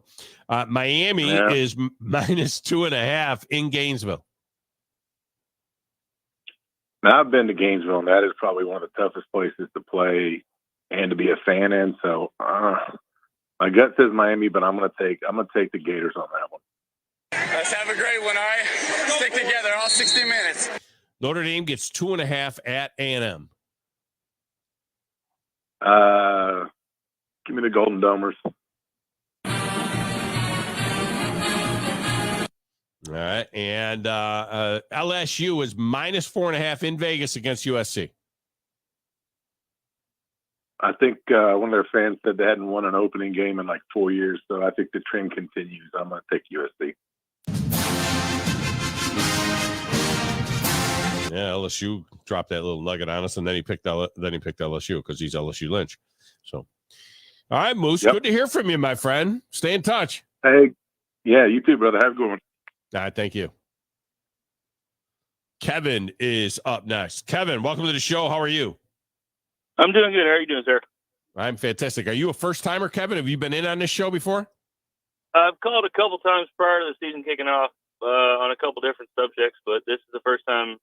S2: Miami is minus 2.5 in Gainesville.
S11: Now, I've been to Gainesville, and that is probably one of the toughest places to play and to be a fan in. So, my gut says Miami, but I'm gonna take the Gators on that one.
S18: Let's have a great one, all right? Stick together all 60 minutes.
S2: Notre Dame gets 2.5 at A&M.
S11: Give me the Golden Domers.
S2: All right, and LSU is minus 4.5 in Vegas against USC.
S11: I think one of their fans said they hadn't won an opening game in like 4 years, so I think the trend continues. I'm going to take USC.
S2: Yeah, LSU dropped that little nugget on us, and then he picked LSU because he's LSU Lynch. So, all right, Moose, Good to hear from you, my friend. Stay in touch.
S11: Hey, yeah, you too, brother. Have a good one.
S2: All right, thank you. Kevin is up next. Kevin, welcome to the show. How are you?
S25: I'm doing good. How are you doing, sir?
S2: I'm fantastic. Are you a first-timer, Kevin? Have you been in on this show before?
S25: I've called a couple times prior to the season kicking off on a couple different subjects, but this is the first time,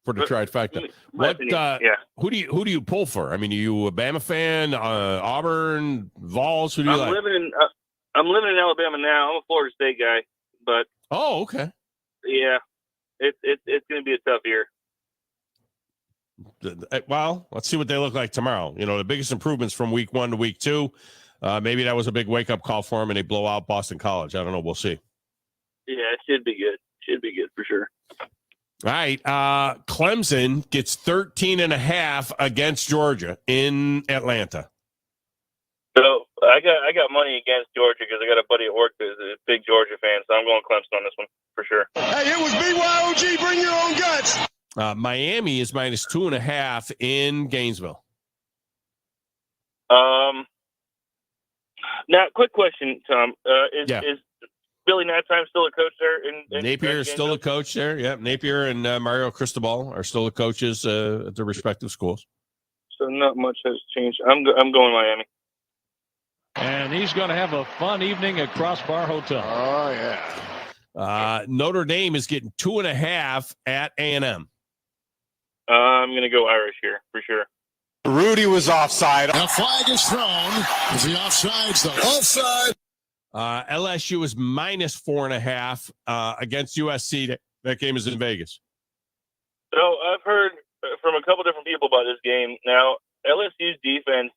S2: For the trifecta. Who do you pull for? I mean, are you a Bama fan, Auburn, Vols? Who do you like?
S25: I'm living in Alabama now. I'm a Florida State guy, but
S2: oh, okay.
S25: Yeah, it's going to be a tough year.
S2: Well, let's see what they look like tomorrow. You know, the biggest improvements from week 1 to week 2. Maybe that was a big wake-up call for them, and they blow out Boston College. I don't know. We'll see.
S25: Yeah, it should be good. Should be good for sure.
S2: All right. Clemson gets 13.5 against Georgia in Atlanta.
S25: So I got money against Georgia because I got a buddy at work who's a big Georgia fan, so I'm going Clemson on this one for sure.
S4: Hey, it was BYOG. Bring your own guts.
S2: Miami is minus 2.5 in Gainesville.
S25: Now, quick question, Tom. Is Billy Natsheim still a coach there?
S2: Napier is still a coach there. Yeah, Napier and Mario Cristobal are still the coaches at their respective schools.
S25: So not much has changed. I'm going Miami.
S5: And he's going to have a fun evening at Crossbar Hotel.
S4: Oh, yeah.
S2: Notre Dame is getting 2.5 at A&M.
S25: I'm going to go Irish here for sure.
S4: Rudy was offside.
S17: A flag is thrown. Is he offsides, though?
S4: Offside.
S2: LSU is minus 4.5 against USC. That game is in Vegas.
S25: So I've heard from a couple different people about this game. Now, LSU's defense,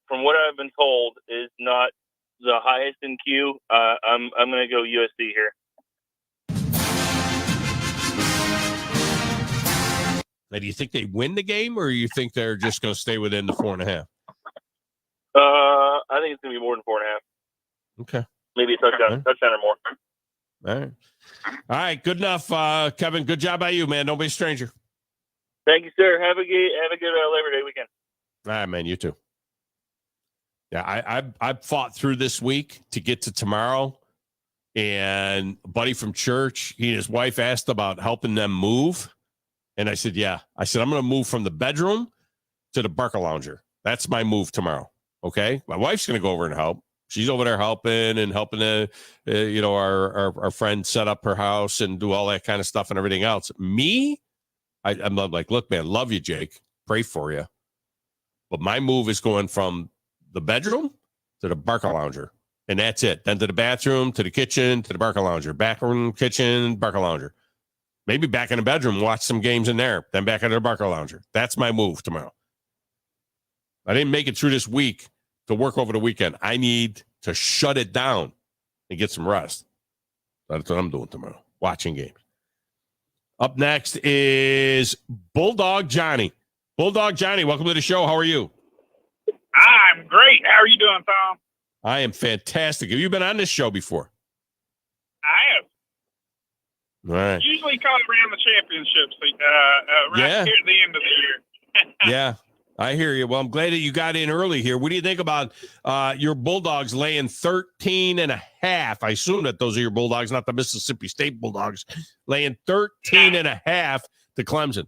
S25: from what I've been told, is not the highest in Q. I'm going to go USC here.
S2: Now, do you think they win the game, or you think they're just going to stay within the 4.5?
S25: I think it's going to be more than 4.5.
S2: Okay.
S25: Maybe a touchdown or more.
S2: All right. Good enough, Kevin. Good job by you, man. Don't be a stranger.
S25: Thank you, sir. Have a good Labor Day weekend.
S2: All right, man. You too. Yeah, I fought through this week to get to tomorrow, and a buddy from church, he and his wife asked about helping them move, and I said, yeah. I said, I'm going to move from the bedroom to the Barca Lounger. That's my move tomorrow. Okay, my wife's going to go over and help. She's over there helping our friend set up her house and do all that kind of stuff and everything else. Me, I'm like, look, man, love you, Jake. Pray for you. But my move is going from the bedroom to the Barca Lounger. And that's it. Then to the bathroom, to the kitchen, to the Barca Lounger. Bathroom, kitchen, Barca Lounger. Maybe back in the bedroom, watch some games in there. Then back into the Barca Lounger. That's my move tomorrow. I didn't make it through this week to work over the weekend. I need to shut it down and get some rest. That's what I'm doing tomorrow, watching games. Up next is Bulldog Johnny. Bulldog Johnny, welcome to the show. How are you?
S20: I'm great. How are you doing, Thom?
S2: I am fantastic. Have you been on this show before?
S20: I have.
S2: All right.
S20: Usually caught around the championships, right here at the end of the year.
S2: Yeah. I hear you. Well, I'm glad that you got in early here. What do you think about your Bulldogs laying 13.5? I assume that those are your Bulldogs, not the Mississippi State Bulldogs, laying 13.5 to Clemson.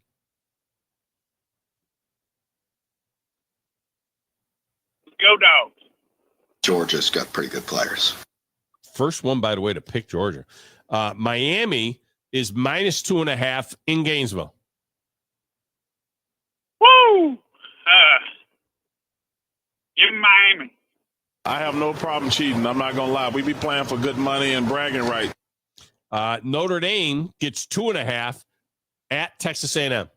S20: Go Dogs.
S16: Georgia's got pretty good players.
S2: First one, by the way, to pick Georgia. Miami is minus 2.5 in Gainesville.
S20: Woo! Give me Miami.
S21: I have no problem cheating. I'm not going to lie. We be playing for good money and bragging rights.
S2: Notre Dame gets 2.5 at Texas A&M.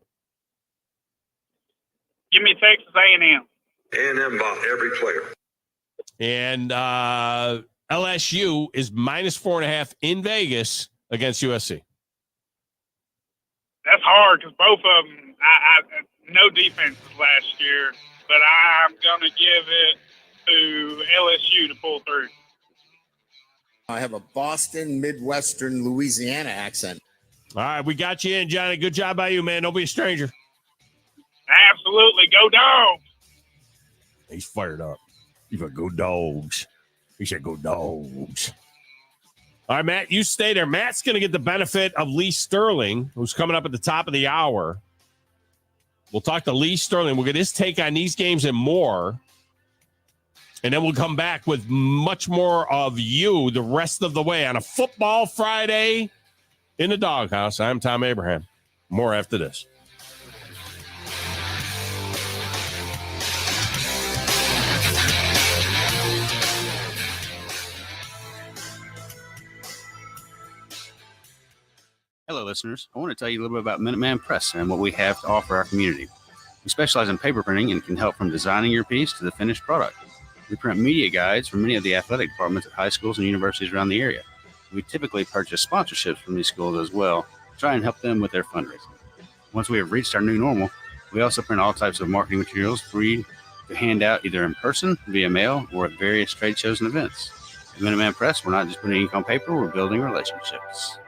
S20: Give me Texas A&M.
S16: A&M bought every player.
S2: And LSU is minus 4.5 in Vegas against USC.
S20: That's hard because both of them, I no defenses last year, but I'm going to give it to LSU to pull through.
S22: I have a Boston, Midwestern, Louisiana accent.
S2: All right, we got you in, Johnny. Good job by you, man. Don't be a stranger.
S20: Absolutely. Go Dogs.
S2: He's fired up. He's like, go Dogs. He said, go Dogs. All right, Matt, you stay there. Matt's going to get the benefit of Lee Sterling, who's coming up at the top of the hour. We'll talk to Lee Sterling. We'll get his take on these games and more. And then we'll come back with much more of you the rest of the way on a Football Friday in the Doghouse. I'm Thom Abraham. More after this.
S1: Hello, listeners. I want to tell you a little bit about Minuteman Press and what we have to offer our community. We specialize in paper printing and can help from designing your piece to the finished product. We print media guides for many of the athletic departments at high schools and universities around the area. We typically purchase sponsorships from these schools as well to try and help them with their fundraising. Once we have reached our new normal, we also print all types of marketing materials free to hand out either in person, via mail, or at various trade shows and events. At Minuteman Press, we're not just putting ink on paper, we're building relationships.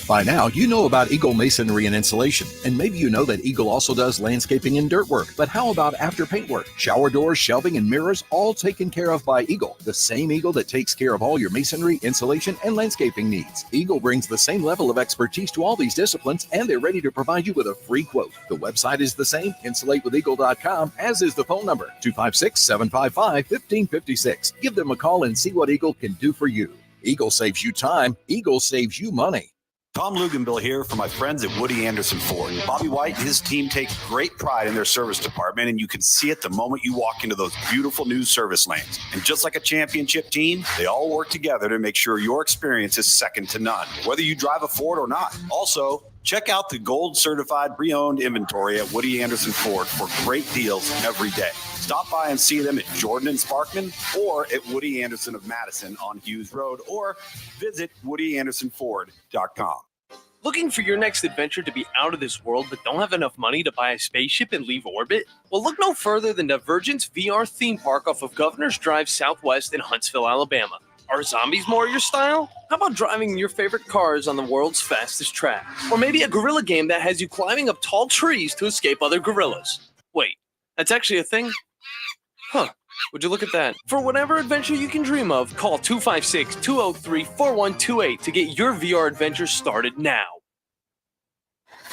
S3: By now, you know about Eagle Masonry and Insulation, and maybe you know that Eagle also does landscaping and dirt work. But how about after paint work? Shower doors, shelving, and mirrors, all taken care of by Eagle, the same Eagle that takes care of all your masonry, insulation, and landscaping needs. Eagle brings the same level of expertise to all these disciplines, and they're ready to provide you with a free quote. The website is the same, insulatewitheagle.com, as is the phone number, 256-755-1556. Give them a call and see what Eagle can do for you. Eagle saves you time. Eagle saves you money.
S9: Tom Luganbill here for my friends at Woody Anderson Ford. Bobby White and his team take great pride in their service department, and you can see it the moment you walk into those beautiful new service lanes. And just like a championship team, they all work together to make sure your experience is second to none, whether you drive a Ford or not. Also, check out the gold certified pre-owned inventory at Woody Anderson Ford for great deals every day. Stop by and see them at Jordan and Sparkman or at Woody Anderson of Madison on Hughes Road, or visit WoodyAndersonFord.com.
S8: Looking for your next adventure to be out of this world but don't have enough money to buy a spaceship and leave orbit? Well, look no further than Divergent's VR theme park off of Governor's Drive Southwest in Huntsville, Alabama. Are zombies more your style? How about driving your favorite cars on the world's fastest track? Or maybe a gorilla game that has you climbing up tall trees to escape other gorillas? Wait, that's actually a thing? Huh. Would you look at that? For whatever adventure you can dream of, call 256-203-4128 to get your VR adventure started now.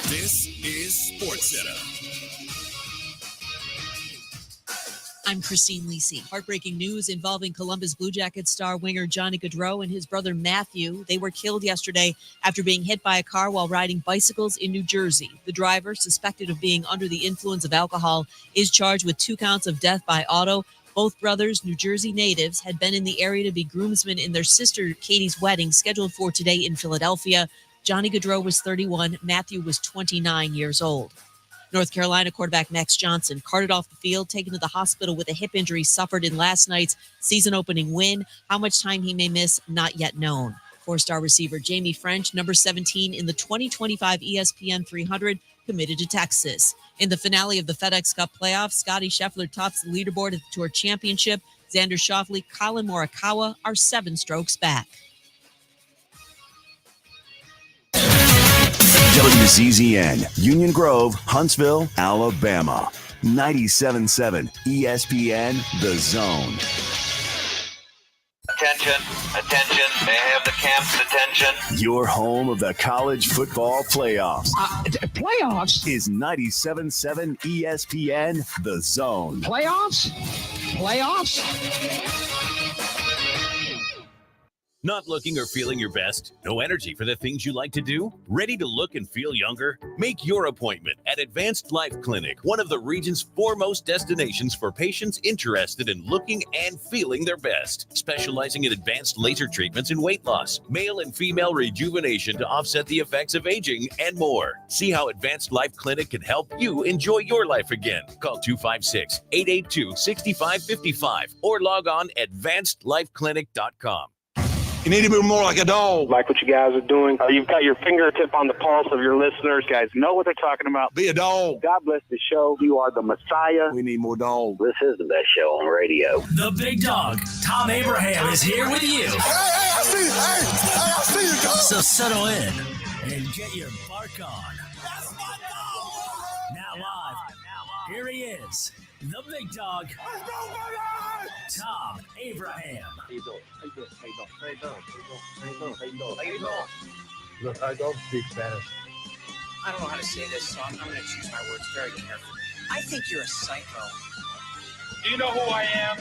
S23: This is SportsCenter.
S24: I'm Christine Lisi. Heartbreaking news involving Columbus Blue Jackets star winger Johnny Gaudreau and his brother Matthew. They were killed yesterday after being hit by a car while riding bicycles in New Jersey. The driver, suspected of being under the influence of alcohol, is charged with 2 counts of death by auto. Both brothers, New Jersey natives, had been in the area to be groomsmen in their sister Katie's wedding scheduled for today in Philadelphia. Johnny Gaudreau was 31. Matthew was 29 years old. North Carolina quarterback Max Johnson carted off the field, taken to the hospital with a hip injury suffered in last night's season-opening win. How much time he may miss, not yet known. 4-star receiver Jamie French, number 17 in the 2025 ESPN 300, committed to Texas. In the finale of the FedEx Cup playoffs, Scotty Scheffler tops the leaderboard at the Tour Championship. Xander Schauffele, Colin Morikawa are 7 strokes back.
S7: WZZN, Union Grove, Huntsville, Alabama. 97.7 ESPN, The Zone.
S26: Attention, attention, may I have the camp's attention?
S7: Your home of the college football playoffs.
S26: Playoffs?
S7: Is 97.7 ESPN, The Zone.
S26: Playoffs? Playoffs?
S27: Not looking or feeling your best? No energy for the things you like to do? Ready to look and feel younger? Make your appointment at Advanced Life Clinic, one of the region's foremost destinations for patients interested in looking and feeling their best. Specializing in advanced laser treatments and weight loss, male and female rejuvenation to offset the effects of aging, and more. See how Advanced Life Clinic can help you enjoy your life again. Call 256-882-6555 or log on advancedlifeclinic.com.
S4: You need to be more like a dog.
S28: Like what you guys are doing. You've got your fingertip on the pulse of your listeners. You guys know what they're talking about.
S4: Be a dog.
S28: God bless the show. You are the Messiah.
S4: We need more dogs.
S28: This is the best show on radio.
S14: The big dog, Thom Abraham, is here with you.
S4: Hey, I see you, dog.
S14: So settle in and get your bark on. Now live, here he is, the big dog, Thom Abraham.
S29: How you doing? Look, I don't speak Spanish. I don't know how to say this, so I'm going to choose my words very carefully. I think you're a psycho.
S20: Do you know who I am?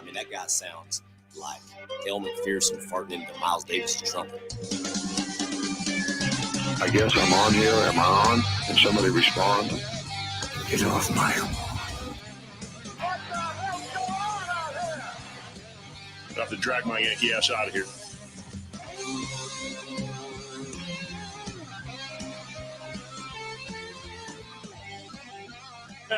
S29: I mean, that guy sounds like Dale McPherson farting into Miles Davis' trumpet.
S30: I guess I'm on here. Am I on? Can somebody respond? Get off my lawn.
S21: I have to drag my Yankee ass out of here.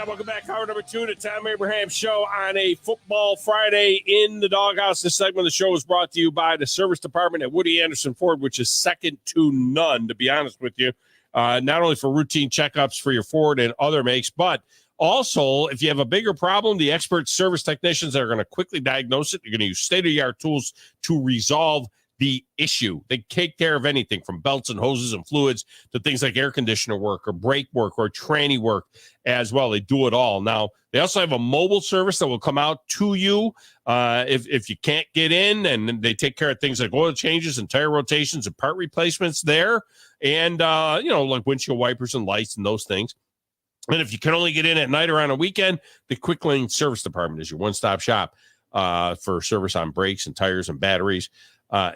S2: Welcome back. Hour number 2 to Tom Abraham Show on a Football Friday in the Doghouse. This segment of the show is brought to you by the service department at Woody Anderson Ford, which is second to none, to be honest with you. Not only for routine checkups for your Ford and other makes, but also if you have a bigger problem, the expert service technicians are going to quickly diagnose it. You're going to use state-of-the-art tools to resolve the issue. They take care of anything from belts and hoses and fluids to things like air conditioner work or brake work or tranny work as well. They do it all. Now, they also have a mobile service that will come out to you if you can't get in, and they take care of things like oil changes and tire rotations and part replacements there, and like windshield wipers and lights and those things. And if you can only get in at night or on a weekend, the Quick Lane Service Department is your one-stop shop for service on brakes and tires and batteries.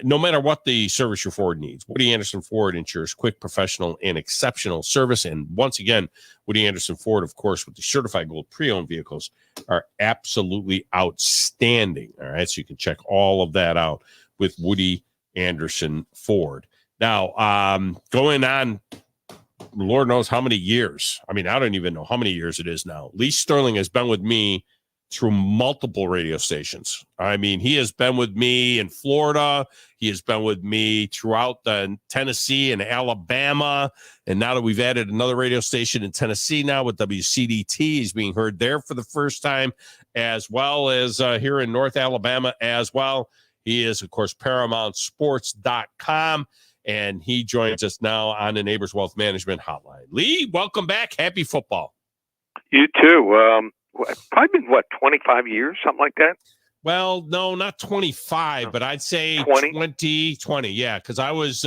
S2: No matter what the service your Ford needs, Woody Anderson Ford ensures quick, professional, and exceptional service. And once again, Woody Anderson Ford, of course, with the certified gold pre-owned vehicles, are absolutely outstanding. All right, so you can check all of that out with Woody Anderson Ford. Now, going on, Lord knows how many years. I mean, I don't even know how many years it is now. Lee Sterling has been with me through multiple radio stations. I mean, he has been with me in Florida. He has been with me throughout the Tennessee and Alabama. And now that we've added another radio station in Tennessee now with WCDT, he's being heard there for the first time, as well as here in North Alabama as well. He is, of course, ParamountSports.com, and he joins us now on the Neighbors Wealth Management Hotline. Lee, welcome back. Happy football.
S5: You too. Probably been, 25 years, something like that?
S2: Well, no, not 25, but I'd say 20, yeah, because I was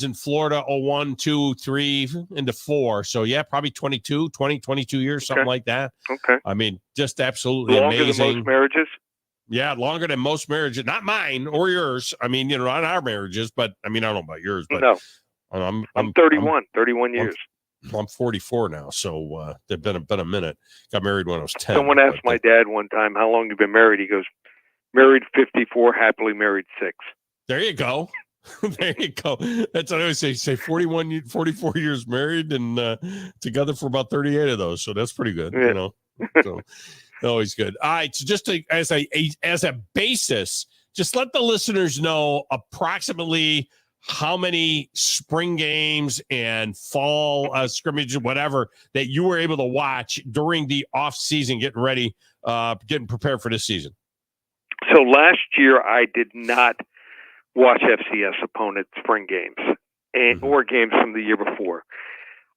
S2: in Florida 01, 2, 3, into 4. So, yeah, probably 22 years, something like that.
S5: Okay.
S2: I mean, just absolutely
S5: longer
S2: amazing.
S5: Than most marriages?
S2: Yeah, longer than most marriages. Not mine or yours. I mean, not our marriages, but, I mean, I don't know about yours. But
S5: no.
S2: I'm
S5: 31 years.
S2: I'm 44 now, so it's been a minute. Got married when I was 10.
S5: Someone asked my dad one time, how long you been married? He goes, married 54, happily married 6.
S2: There you go. There you go. That's what I always say. Say 44 years married and together for about 38 of those. So that's pretty good, So always good. All right. So just as a basis, just let the listeners know approximately how many spring games and fall scrimmages, whatever, that you were able to watch during the off season, getting ready, getting prepared for this season?
S5: So last year I did not watch FCS opponent spring games or games from the year before.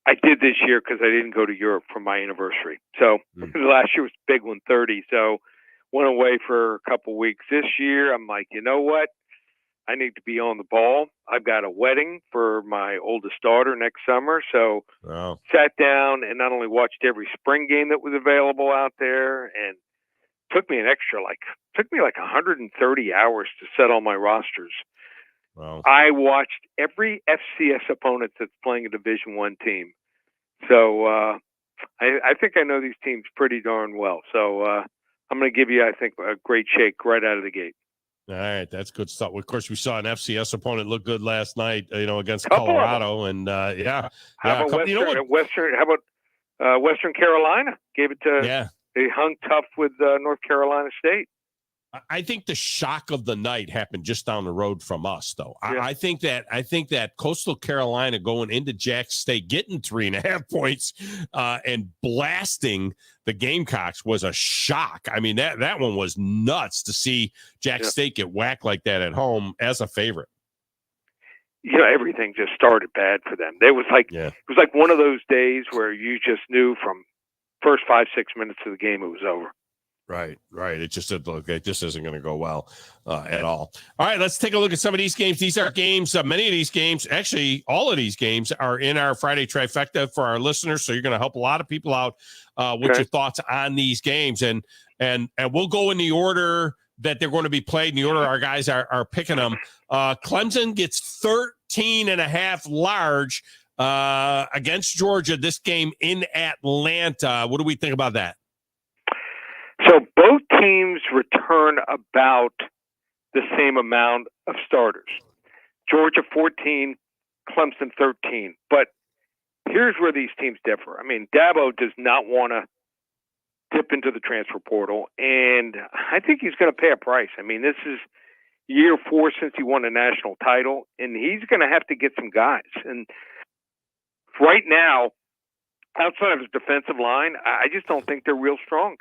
S5: I did this year because I didn't go to Europe for my anniversary. So last year was big one, 30. So went away for a couple weeks. This year I'm like, you know what? I need to be on the ball. I've got a wedding for my oldest daughter next summer. So sat down and not only watched every spring game that was available out there, and took me like 130 hours to set all my rosters.
S2: Wow.
S5: I watched every FCS opponent that's playing a Division I team. So I think I know these teams pretty darn well. So I'm going to give you, I think, a great shake right out of the gate.
S2: All right, that's good stuff. Of course, we saw an FCS opponent look good last night, against Colorado, and
S5: How about Western Carolina? Gave it to They hung tough with North Carolina State.
S2: I think the shock of the night happened just down the road from us, though. Yeah. I think that Coastal Carolina going into Jackson State, getting 3.5 points, and blasting the Gamecocks was a shock. I mean, that one was nuts to see Jackson State get whacked like that at home as a favorite.
S5: Everything just started bad for them. It was like one of those days where you just knew from first 5-6 minutes of the game it was over.
S2: Right. It just isn't going to go well at all. All right, let's take a look at some of these games. These are games. Many of these games, actually, all of these games are in our Friday trifecta for our listeners. So you're going to help a lot of people out with your thoughts on these games, and we'll go in the order that they're going to be played, in the order our guys are picking them. Clemson gets 13.5 large against Georgia. This game in Atlanta. What do we think about that?
S5: So both teams return about the same amount of starters. Georgia 14, Clemson 13. But here's where these teams differ. I mean, Dabo does not want to dip into the transfer portal, and I think he's going to pay a price. I mean, this is year 4 since he won a national title, and he's going to have to get some guys. And right now, outside of his defensive line, I just don't think they're real strong.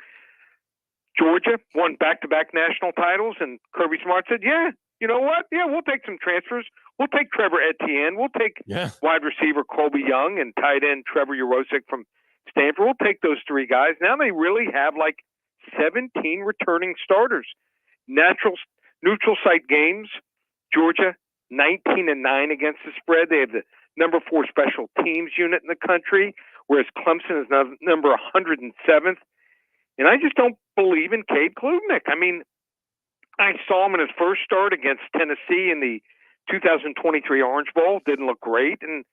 S5: Georgia won back-to-back national titles, and Kirby Smart said, yeah, you know what? Yeah, we'll take some transfers. We'll take Trevor Etienne. We'll take wide receiver Colby Young and tight end Trevor Urosic from Stanford. We'll take those 3 guys. Now they really have like 17 returning starters. Neutral site games, Georgia 19-9 against the spread. They have the number 4 special teams unit in the country, whereas Clemson is number 107th. And I just don't believe in Cade Klubnik. I mean, I saw him in his first start against Tennessee in the 2023 Orange Bowl. Didn't look great, and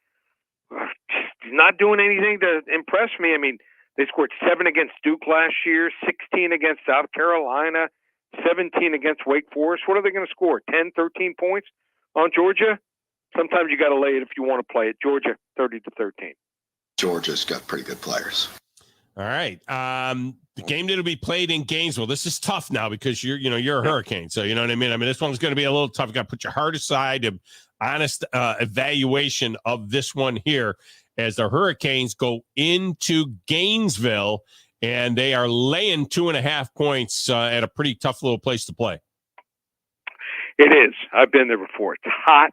S5: he's not doing anything to impress me. I mean, they scored 7 against Duke last year, 16 against South Carolina, 17 against Wake Forest. What are they going to score? 10, 13 points on Georgia? Sometimes you got to lay it if you want to play it. Georgia, 30-13.
S30: Georgia's got pretty good players.
S2: All right. The game that'll be played in Gainesville. This is tough now because you're a Hurricane. So, you know what I mean? I mean, this one's going to be a little tough. You got to put your heart aside. An honest evaluation of this one here as the Hurricanes go into Gainesville, and they are laying 2.5 points at a pretty tough little place to play.
S5: It is. I've been there before. It's hot,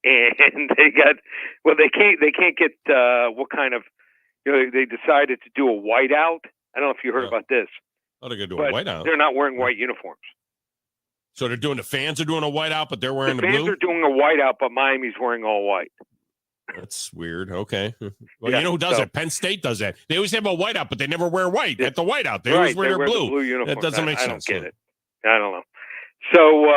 S5: and they can't get what kind of, they decided to do a whiteout. I don't know if you heard about this.
S2: Oh, they're going to do a whiteout.
S5: They're not wearing white uniforms.
S2: So the fans are doing a whiteout, but they're wearing the blue?
S5: The fans are doing a whiteout, but Miami's wearing all white.
S2: That's weird. Okay. Well, you know who does it? Penn State does that. They always have a whiteout, but they never wear white at the whiteout. They always wear their blue.
S5: The blue uniform.
S2: That doesn't make sense.
S5: I don't get it. I don't know. So,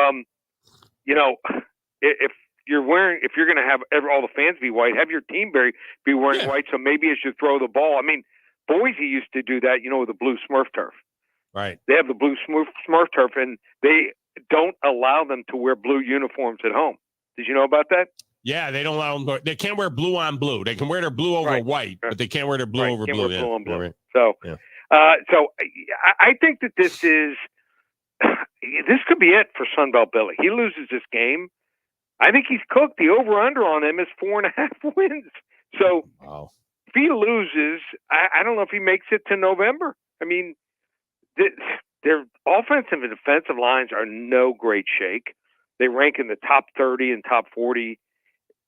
S5: if you're going to have all the fans be white, have your team be wearing white. So maybe as you throw the ball, I mean, Boise used to do that, with the blue Smurf turf.
S2: Right.
S5: They have the blue Smurf turf, and they don't allow them to wear blue uniforms at home. Did you know about that?
S2: Yeah, they don't allow them. They can't wear blue on blue. They can wear their blue over white, but they can't wear their blue over blue.
S5: Blue on blue.
S2: Right.
S5: So, I think that this could be it for Sunbelt Billy. He loses this game, I think he's cooked. The over-under on them is 4.5 wins. So if he loses, I don't know if he makes it to November. I mean, their offensive and defensive lines are no great shake. They rank in the top 30 and top 40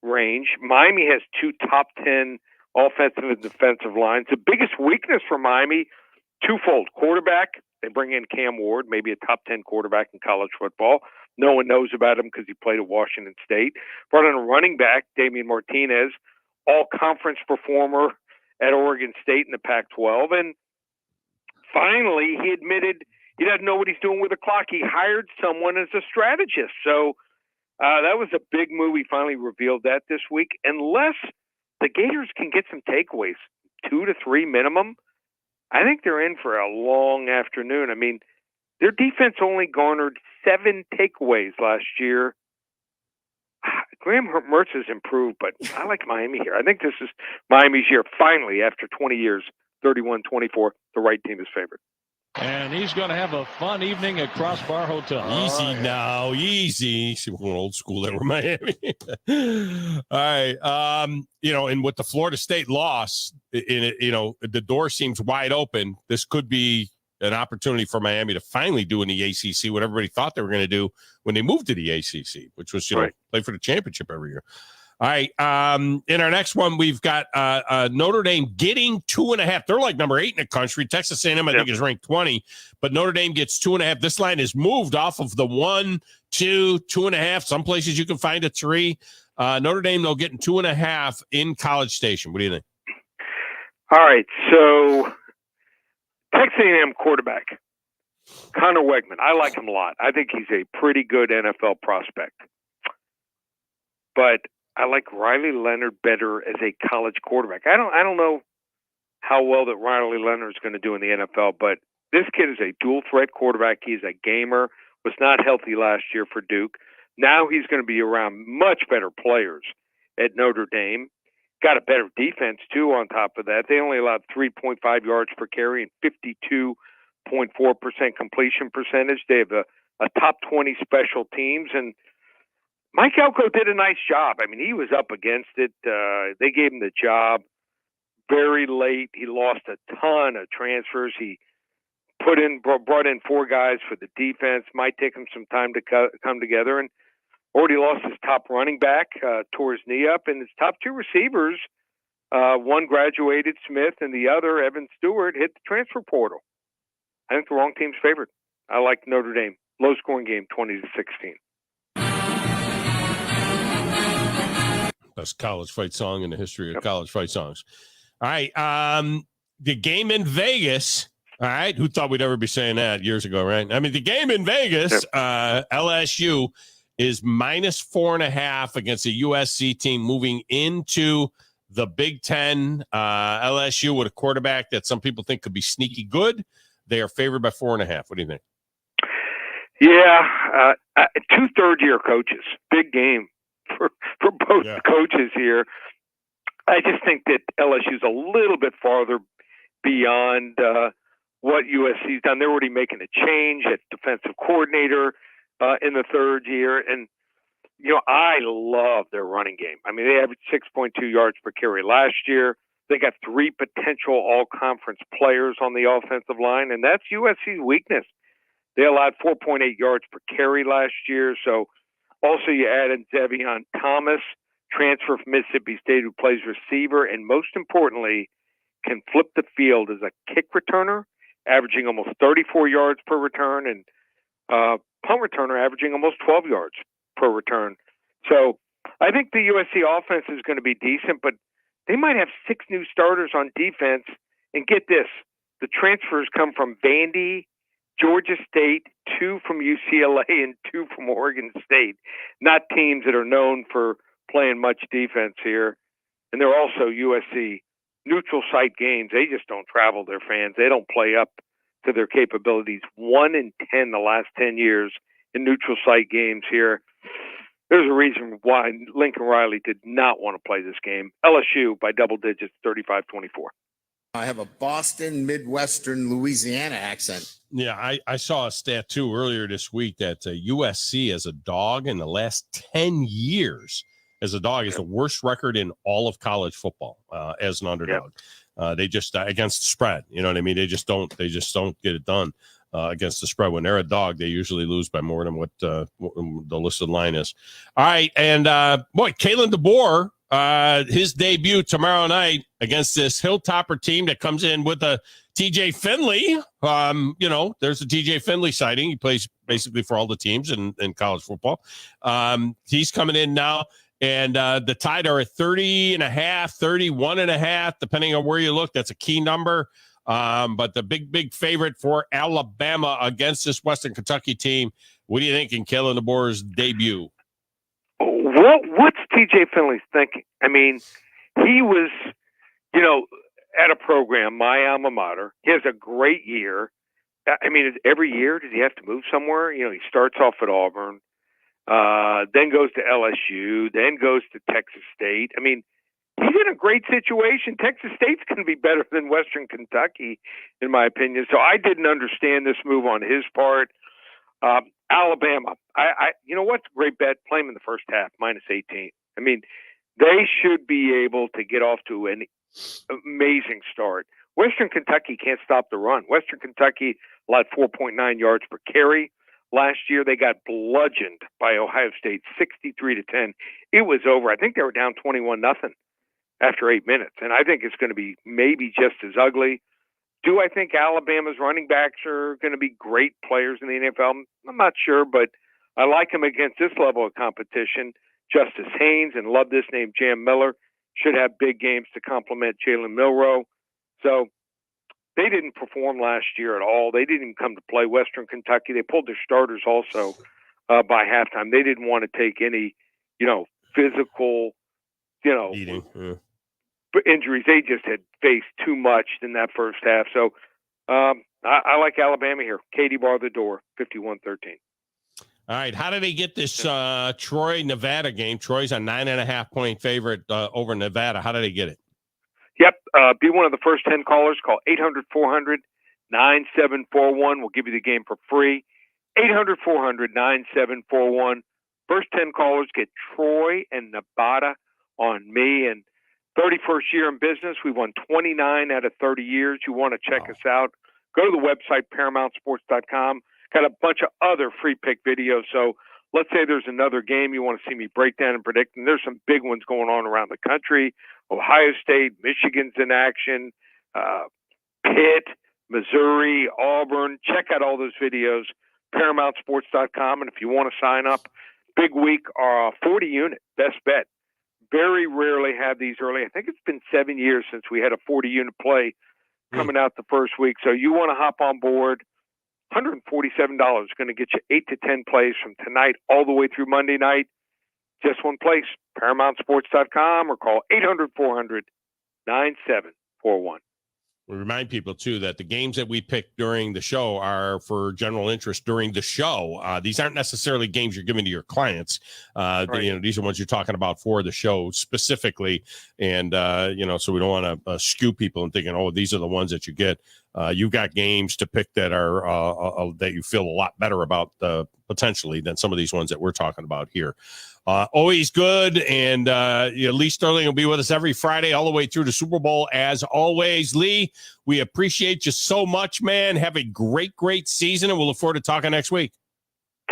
S5: range. Miami has 2 top 10 offensive and defensive lines. The biggest weakness for Miami, twofold. Quarterback, they bring in Cam Ward, maybe a top 10 quarterback in college football. No one knows about him because he played at Washington State. Brought in a running back, Damian Martinez, all-conference performer at Oregon State in the Pac-12. And finally, he admitted he doesn't know what he's doing with the clock. He hired someone as a strategist. So that was a big move. He finally revealed that this week. Unless the Gators can get some takeaways, 2 to 3 minimum, I think they're in for a long afternoon. I mean, their defense only garnered 7 takeaways last year. Graham Mertz has improved, but I like Miami here. I think this is Miami's year. Finally, after 20 years, 31-24, the right team is favored.
S6: And he's going to have a fun evening at Crossbar Hotel.
S2: Easy now, easy. See, we're going old school there with Miami. All right. And with the Florida State loss, the door seems wide open. This could be an opportunity for Miami to finally do in the ACC what everybody thought they were going to do when they moved to the ACC, which was, play for the championship every year. All right. In our next one, we've got Notre Dame getting 2.5. They're like number 8 in the country. Texas A&M, I think, is ranked 20, but Notre Dame gets 2.5. This line is moved off of the 1, 2, 2.5. Some places you can find a 3. Notre Dame, though, getting 2.5 in College Station. What do you think?
S5: All right. So Texas A&M quarterback, Connor Wegman. I like him a lot. I think he's a pretty good NFL prospect. But I like Riley Leonard better as a college quarterback. I don't know how well that Riley Leonard is going to do in the NFL, but this kid is a dual threat quarterback. He's a gamer, was not healthy last year for Duke. Now he's going to be around much better players at Notre Dame. got a better defense, too, on top of that. They only allowed 3.5 yards per carry and 52.4% completion percentage. They have a top 20 special teams, and Mike Elko did a nice job. I mean, he was up against it. They gave him the job very late. He lost a ton of transfers. He brought in 4 guys for the defense. Might take him some time to come together, and already lost his top running back, tore his knee up, and his top 2 receivers, one graduated, Smith, and the other, Evan Stewart, hit the transfer portal. I think the wrong team's favored. I like Notre Dame. Low-scoring game, 20-16.
S2: Best college fight song in the history of college fight songs. All right. The game in Vegas. All right. Who thought we'd ever be saying that years ago, right? I mean, the game in Vegas, LSU is -4.5 against a USC team moving into the Big Ten. LSU with a quarterback that some people think could be sneaky good. They are favored by 4.5. What do you think?
S5: Yeah. 2 third-year coaches. Big game for both coaches here. I just think that LSU's a little bit farther beyond what USC's done. They're already making a change at defensive coordinator in the 3rd year. And, I love their running game. I mean, they averaged 6.2 yards per carry last year. They got 3 potential all-conference players on the offensive line, and that's USC's weakness. They allowed 4.8 yards per carry last year. So also you added Zevion Thomas, transfer from Mississippi State, who plays receiver, and most importantly, can flip the field as a kick returner, averaging almost 34 yards per return, and punt returner averaging almost 12 yards per return. So I think the USC offense is going to be decent, but they might have 6 new starters on defense. And get this, the transfers come from Vandy, Georgia State, 2 from UCLA, and 2 from Oregon State. Not teams that are known for playing much defense here. And they're also USC neutral site games. They just don't travel their fans. They don't play up to their capabilities. 1 in 10 the last 10 years in neutral site games here. There's a reason why Lincoln Riley did not want to play this game. LSU by double digits, 35-24.
S22: I have a Boston, Midwestern, Louisiana accent.
S2: Yeah, I saw a stat, too, earlier this week that USC as a dog in the last 10 years as a dog is the worst record in all of college football as an underdog. They just against the spread. You know what I mean? They just don't get it done against the spread. When they're a dog, they usually lose by more than what the listed line is. All right, and Kalen DeBoer, his debut tomorrow night against this Hilltopper team that comes in with a TJ Finley. There's a TJ Finley sighting. He plays basically for all the teams in college football. He's coming in now. And the Tide are at 30.5, 31.5, depending on where you look. That's a key number. But the big favorite for Alabama against this Western Kentucky team. What do you think in Kalen DeBoer's debut?
S5: What's TJ Finley thinking? I mean, he was, at a program, my alma mater. He has a great year. I mean, every year, does he have to move somewhere? He starts off at Auburn. Then goes to LSU, then goes to Texas State. I mean, he's in a great situation. Texas State's going to be better than Western Kentucky, in my opinion. So I didn't understand this move on his part. Alabama, you know what's a great bet? Play him in the first half, -18. I mean, they should be able to get off to an amazing start. Western Kentucky can't stop the run. Western Kentucky allowed 4.9 yards per carry. Last year, they got bludgeoned by Ohio State, 63-10. It was over. I think they were down 21-0 after 8 minutes, and I think it's going to be maybe just as ugly. Do I think Alabama's running backs are going to be great players in the NFL? I'm not sure, but I like them against this level of competition. Justice Haynes, and love this name, Jam Miller, should have big games to complement Jalen Milroe. So they didn't perform last year at all. They didn't even come to play. Western Kentucky, they pulled their starters also by halftime. They didn't want to take any, physical,
S2: Eating,
S5: injuries. They just had faced too much in that first half. So I like Alabama here. Katie bar the door, 51-13.
S2: All right. How did they get this Troy-Nevada game? Troy's a 9.5-point favorite over Nevada. How did they get it?
S5: Yep. Be one of the first 10 callers. Call 800-400-9741. We'll give you the game for free. 800-400-9741. First 10 callers get Troy and Nevada on me. And 31st year in business, we won 29 out of 30 years. You want to check us out, go to the website, ParamountSports.com. Got a bunch of other free pick videos. So let's say there's another game you want to see me break down and predict, and there's some big ones going on around the country. Ohio State, Michigan's in action, Pitt, Missouri, Auburn. Check out all those videos, ParamountSports.com. And if you want to sign up, big week, 40 unit, best bet. Very rarely have these early. I think it's been 7 years since we had a 40 unit play coming out the first week. So you want to hop on board. $147 is going to get you 8 to 10 plays from tonight all the way through Monday night. Just one place, ParamountSports.com, or call 800-400-9741.
S2: We remind people, too, that the games that we pick during the show are for general interest during the show. These aren't necessarily games you're giving to your clients. Right. These are ones you're talking about for the show specifically. And, so we don't want to skew people and thinking, oh, these are the ones that you get. You've got games to pick that are that you feel a lot better about potentially than some of these ones that we're talking about here. Always good, and Lee Sterling will be with us every Friday all the way through the Super Bowl. As always, Lee, we appreciate you so much, man. Have a great, great season, and we'll look forward to talking next week.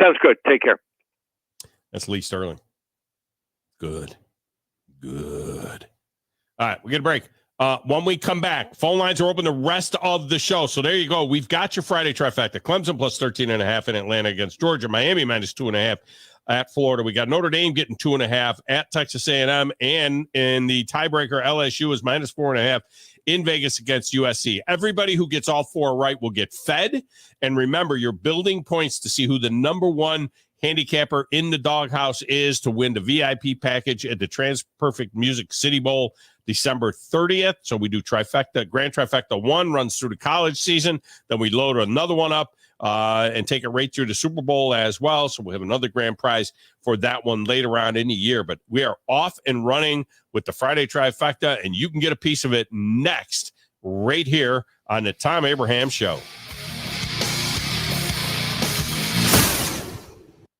S5: Sounds good. Take care.
S2: That's Lee Sterling. Good. All right, we get a break. When we come back, phone lines are open the rest of the show. So there you go. We've got your Friday trifecta. Clemson plus 13.5 in Atlanta against Georgia. Miami minus 2.5 at Florida. We got Notre Dame getting 2.5 at Texas A&M. And in the tiebreaker, LSU is minus 4.5 in Vegas against USC. Everybody who gets all four right will get fed. And remember, you're building points to see who the number one handicapper in the doghouse is to win the VIP package at the TransPerfect Music City Bowl December 30th. So we do trifecta. Grand Trifecta 1 runs through the college season. Then we load another one up and take it right through the Super Bowl as well. So we'll have another grand prize for that one later on in the year. But we are off and running with the Friday trifecta, and you can get a piece of it next right here on the Thom Abraham Show.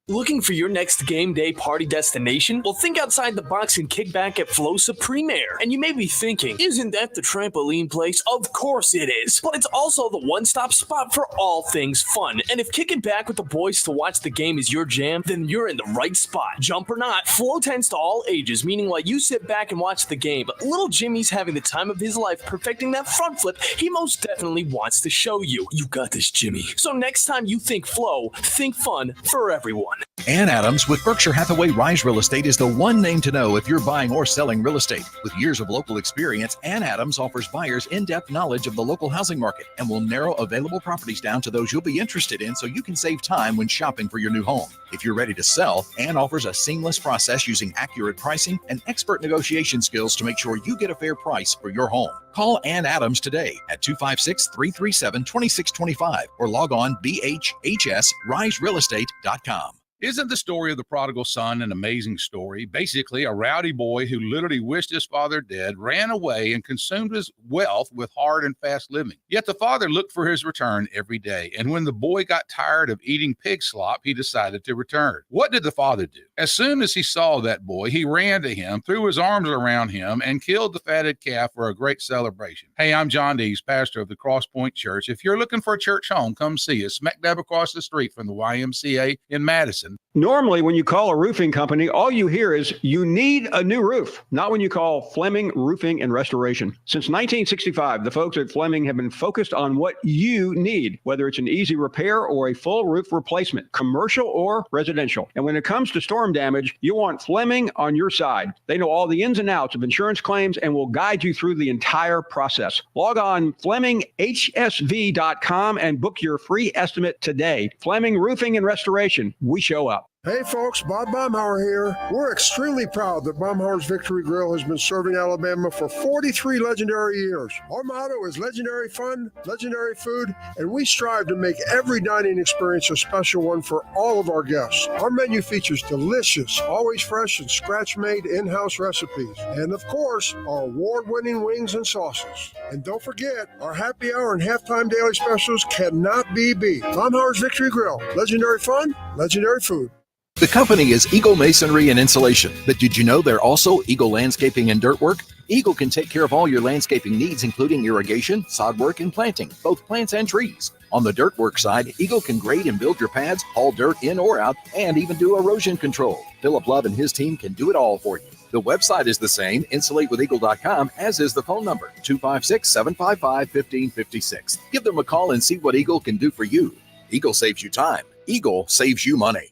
S10: Looking for your next game day party destination? Well, think outside the box and kick back at Flosa Premier. And you may be thinking, isn't that the trampoline place? Of course it is. But it's also the one-stop spot for all things fun. And if kicking back with the boys to watch the game is your jam, then you're in the right spot. Jump or not, Flo tends to all ages, meaning while you sit back and watch the game, little Jimmy's having the time of his life perfecting that front flip he most definitely wants to show you. You got this, Jimmy. So next time you think Flo, think fun for everyone.
S3: Ann Adams with Berkshire Hathaway Rise Real Estate is the one name to know if you're buying or selling real estate. With years of local experience, Ann Adams offers buyers in-depth knowledge of the local housing market and will narrow available properties down to those you'll be interested in so you can save time when shopping for your new home. If you're ready to sell, Ann offers a seamless process using accurate pricing and expert negotiation skills to make sure you get a fair price for your home. Call Ann Adams today at 256-337-2625 or log on bhhsriserealestate.com.
S11: Isn't the story of the prodigal son an amazing story? Basically, a rowdy boy who literally wished his father dead, ran away, and consumed his wealth with hard and fast living. Yet the father looked for his return every day, and when the boy got tired of eating pig slop, he decided to return. What did the father do? As soon as he saw that boy, he ran to him, threw his arms around him, and killed the fatted calf for a great celebration. Hey, I'm John Dees, pastor of the Cross Point Church. If you're looking for a church home, come see us, smack dab across the street from the YMCA in Madison.
S12: Normally, when you call a roofing company, all you hear is, you need a new roof. Not when you call Fleming Roofing and Restoration. Since 1965, the folks at Fleming have been focused on what you need, whether it's an easy repair or a full roof replacement, commercial or residential. And when it comes to storm damage, you want Fleming on your side. They know all the ins and outs of insurance claims and will guide you through the entire process. Log on FlemingHSV.com and book your free estimate today. Fleming Roofing and Restoration. We show up.
S1: Hey folks, Bob Baumhauer here. We're extremely proud that Baumhauer's Victory Grill has been serving Alabama for 43 legendary years. Our motto is legendary fun, legendary food, and we strive to make every dining experience a special one for all of our guests. Our menu features delicious, always fresh and scratch-made in-house recipes. And of course, our award-winning wings and sauces. And don't forget, our happy hour and halftime daily specials cannot be beat. Baumhauer's Victory Grill. Legendary fun, legendary food.
S3: The company is Eagle Masonry and Insulation, but did you know they're also Eagle Landscaping and Dirt Work? Eagle can take care of all your landscaping needs, including irrigation, sod work, and planting, both plants and trees. On the dirt work side, Eagle can grade and build your pads, haul dirt in or out, and even do erosion control. Philip Love and his team can do it all for you. The website is the same, insulatewitheagle.com, as is the phone number, 256-755-1556. Give them a call and see what Eagle can do for you. Eagle saves you time. Eagle saves you money.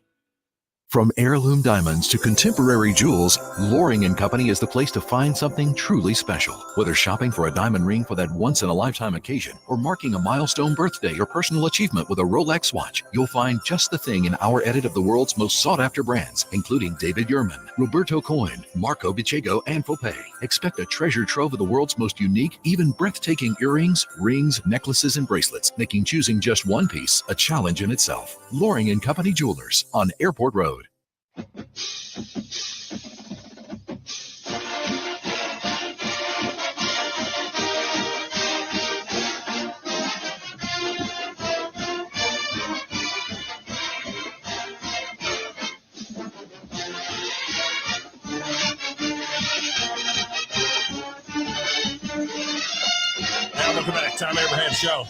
S3: From heirloom diamonds to contemporary jewels, Loring & Company is the place to find something truly special. Whether shopping for a diamond ring for that once-in-a-lifetime occasion or marking a milestone birthday or personal achievement with a Rolex watch, you'll find just the thing in our edit of the world's most sought-after brands, including David Yurman, Roberto Coin, Marco Bicego, and Fopé. Expect a treasure trove of the world's most unique, even breathtaking earrings, rings, necklaces, and bracelets, making choosing just one piece a challenge in itself. Loring & Company Jewelers on Airport Road.
S2: Welcome back. Thom Abraham Show.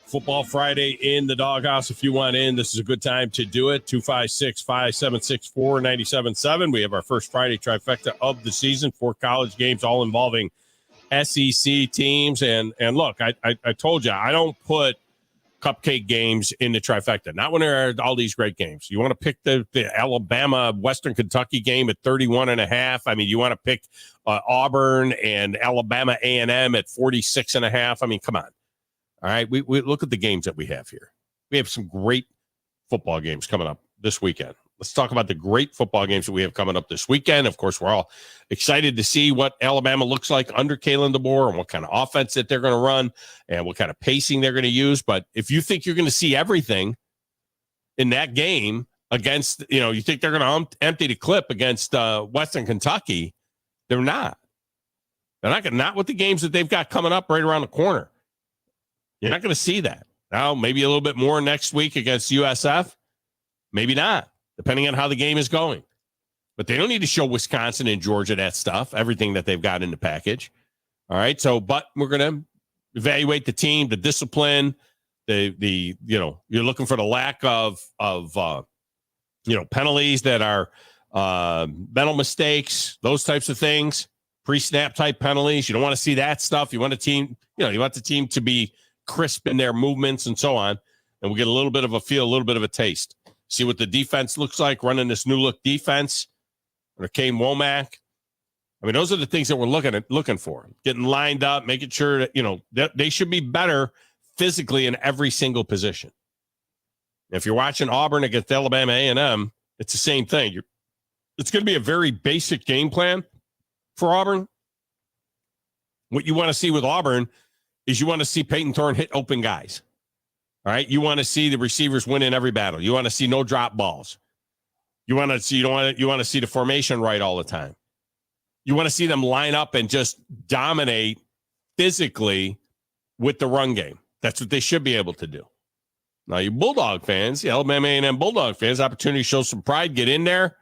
S2: Football Friday in the Doghouse. If you want in, this is a good time to do it. 256-576-4977. We have our first Friday trifecta of the season. 4 college games, all involving SEC teams. And look, I told you, I don't put cupcake games in the trifecta. Not when there are all these great games. You want to pick the Alabama Western Kentucky game at 31.5. I mean, you want to pick Auburn and Alabama A&M at 46.5. I mean, come on. All right, we look at the games that we have here. We have some great football games coming up this weekend. Let's talk about the great football games that we have coming up this weekend. Of course, we're all excited to see what Alabama looks like under Kalen DeBoer and what kind of offense that they're going to run and what kind of pacing they're going to use. But if you think you're going to see everything in that game against, you think they're going to empty the clip against Western Kentucky, they're not. They're not with the games that they've got coming up right around the corner. You're not going to see that. Now, maybe a little bit more next week against USF. Maybe not, depending on how the game is going. But they don't need to show Wisconsin and Georgia that stuff, everything that they've got in the package. All right. So, but we're going to evaluate the team, the discipline, the you're looking for the lack of penalties that are mental mistakes, those types of things, pre-snap type penalties. You don't want to see that stuff. You want a team, you want the team to be crisp in their movements and so on. And we'll get a little bit of a feel, a little bit of a taste. See what the defense looks like running this new look defense or Kane Womack. I mean, those are the things that we're looking for. Getting lined up, making sure that, they should be better physically in every single position. If you're watching Auburn against Alabama A&M, it's the same thing. It's going to be a very basic game plan for Auburn. What you want to see with Auburn is you want to see Peyton Thorne hit open guys. All right. You want to see the receivers win in every battle. You want to see no drop balls. You want to see the formation right all the time. You want to see them line up and just dominate physically with the run game. That's what they should be able to do. Now, you Bulldog fans, the Alabama A&M Bulldog fans, opportunity to show some pride, get in there,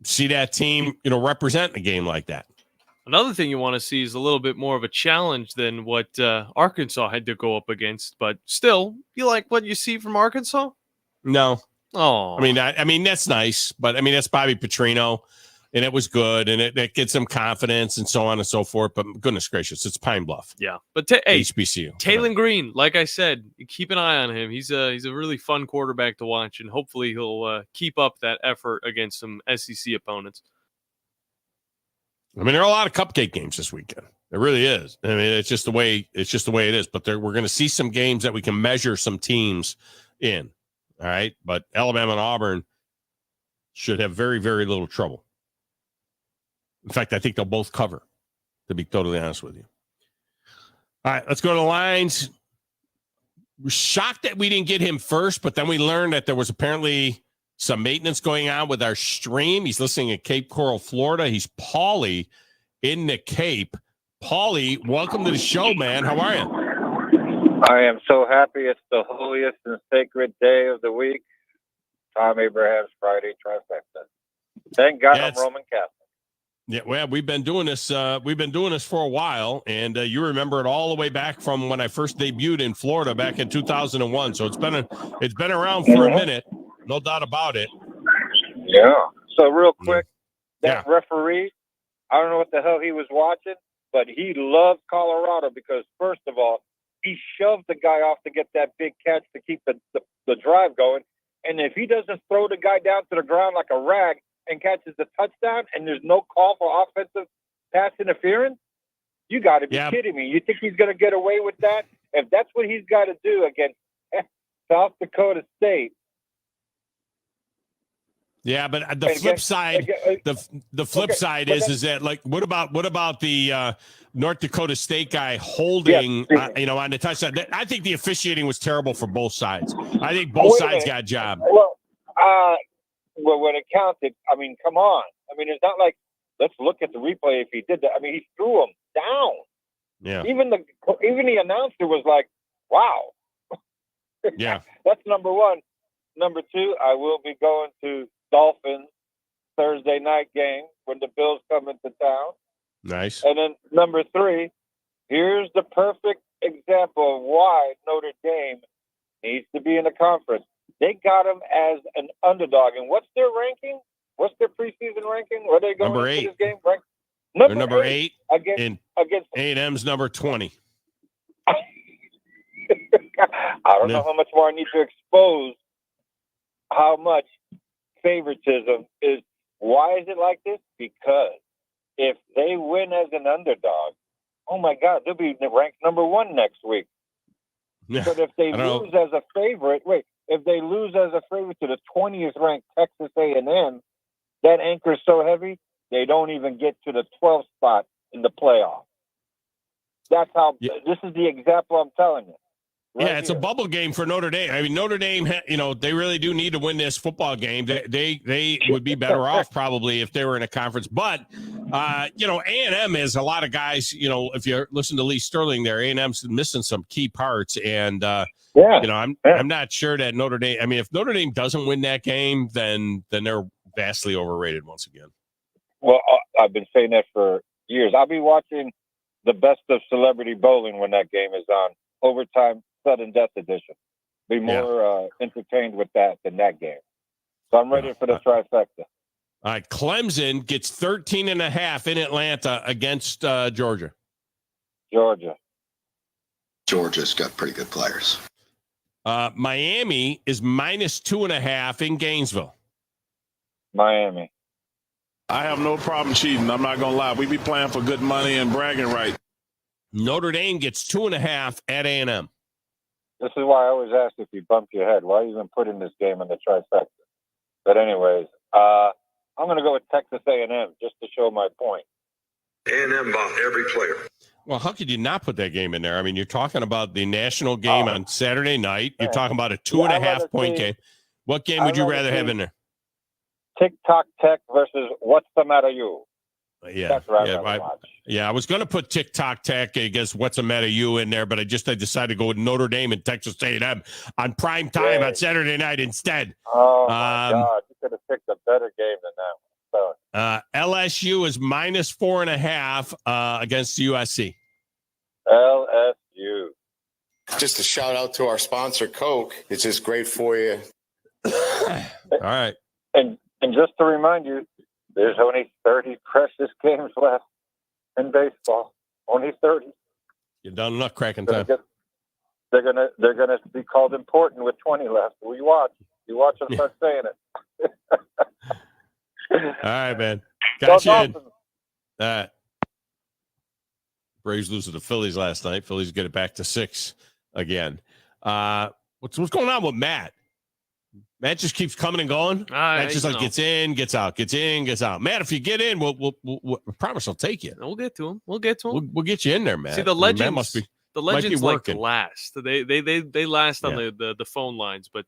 S2: see that team, represent a game like that.
S8: Another thing you want to see is a little bit more of a challenge than what Arkansas had to go up against. But still, you like what you see from Arkansas?
S2: No.
S8: Oh,
S2: I mean that's nice, but that's Bobby Petrino, and it was good, and it gets some confidence and so on and so forth. But goodness gracious, it's Pine Bluff.
S8: Yeah, but
S2: HBCU.
S8: Taylon Green, like I said, keep an eye on him. He's a really fun quarterback to watch, and hopefully he'll keep up that effort against some SEC opponents.
S2: I mean, there are a lot of cupcake games this weekend. It really is. I mean, it's just the way it is. But we're going to see some games that we can measure some teams in. All right. But Alabama and Auburn should have very, very little trouble. In fact, I think they'll both cover, to be totally honest with you. All right, let's go to the lines. We're shocked that we didn't get him first, but then we learned that there was apparently some maintenance going on with our stream. He's listening at Cape Coral, Florida. He's Paulie in the Cape. Paulie, welcome to the show, man. How are you?
S9: I am so happy. It's the holiest and sacred day of the week. Tom Abraham's Friday trifecta. Thank God I'm Roman Catholic.
S2: Yeah, well, we've been doing this. We've been doing this for a while, and you remember it all the way back from when I first debuted in Florida back in 2001. So it's been around for a minute, no doubt about it.
S9: Yeah. So real quick, that referee, I don't know what the hell he was watching, but he loved Colorado because first of all, he shoved the guy off to get that big catch to keep the drive going, and if he doesn't throw the guy down to the ground like a rag and catches the touchdown and there's no call for offensive pass interference, you got to be kidding me. You think he's going to get away with that? If that's what he's got to do against South Dakota State.
S2: Yeah, but the flip side, the flip side is that, like, what about the North Dakota State guy holding, on the touchdown? I think the officiating was terrible for both sides. I think both sides got a job.
S9: Well, when it counted, I mean, come on. I mean, it's not like, let's look at the replay if he did that. I mean, he threw him down.
S2: Yeah.
S9: Even the announcer was like, wow.
S2: Yeah.
S9: That's number one. Number two, I will be going to Dolphins Thursday night game when the Bills come into town.
S2: Nice.
S9: And then number three, here's the perfect example of why Notre Dame needs to be in the conference. They got them as an underdog. And what's their ranking? What's their preseason ranking? Where are they going
S2: number
S9: into
S2: 8.
S9: this game?
S2: Number 8
S9: against
S2: A&M's number 20.
S9: I don't know how much more I need to expose how much favoritism is. Why is it like this? Because if they win as an underdog, oh my God, they'll be ranked number 1 next week.
S2: Yeah,
S9: but if they lose as a favorite, if they lose as a favorite to the 20th ranked Texas A&M, that anchor is so heavy, they don't even get to the 12th spot in the playoff. That's how, this is the example I'm telling you.
S2: It's a bubble game for Notre Dame. I mean, Notre Dame, they really do need to win this football game. They would be better off probably if they were in a conference. But, A&M is a lot of guys, if you listen to Lee Sterling there, A&M's missing some key parts. And, I'm not sure that Notre Dame, I mean, if Notre Dame doesn't win that game, then they're vastly overrated once again.
S9: Well, I've been saying that for years. I'll be watching the Best of Celebrity Bowling when that game is on. Overtime sudden death edition. Be more entertained with that than that game. So I'm ready for the trifecta.
S2: All right, Clemson gets 13.5 in Atlanta against Georgia.
S30: Georgia's got pretty good players.
S2: Miami is minus 2.5 in Gainesville.
S9: Miami.
S21: I have no problem cheating. I'm not going to lie. We be playing for good money and bragging right.
S2: Notre Dame gets 2.5 at A&M.
S9: This is why I always ask if you bump your head. Why even put in this game in the trifecta? But anyways, I'm going to go with Texas A&M just to show my point.
S30: A&M bought every player.
S2: Well, how could you not put that game in there? I mean, you're talking about the national game on Saturday night. You're talking about a 2.5 point game. What game would you rather have in there?
S9: TikTok Tech versus What's the Matter You?
S2: Yeah, I was going to put TikTok Tech against What's the Matter You in there, but I decided to go with Notre Dame and Texas A&M on prime time on Saturday night instead.
S9: Oh my God, you could have picked a better game than that one.
S2: LSU is minus 4.5 against USC.
S9: LSU.
S13: Just a shout out to our sponsor, Coke. It's just great for you.
S2: All right.
S9: And just to remind you, there's only 30 precious games left in baseball. Only 30.
S2: You've done enough cracking time.
S9: They're gonna be called important with 20 left. You watch them start saying it.
S2: All right, man. Got you in. All right. Braves lose to the Phillies last night. Phillies get it back to 6 again. What's going on with Matt? Matt just keeps coming and going. Matt just gets in, gets out, gets in, gets out. Matt, if you get in, we'll promise I'll take you.
S8: We'll get to him. We'll get to him.
S2: We'll get you in there, Matt.
S8: See, the legends.
S2: Matt must be.
S8: The legends like
S2: working.
S8: last. They last on the phone lines. But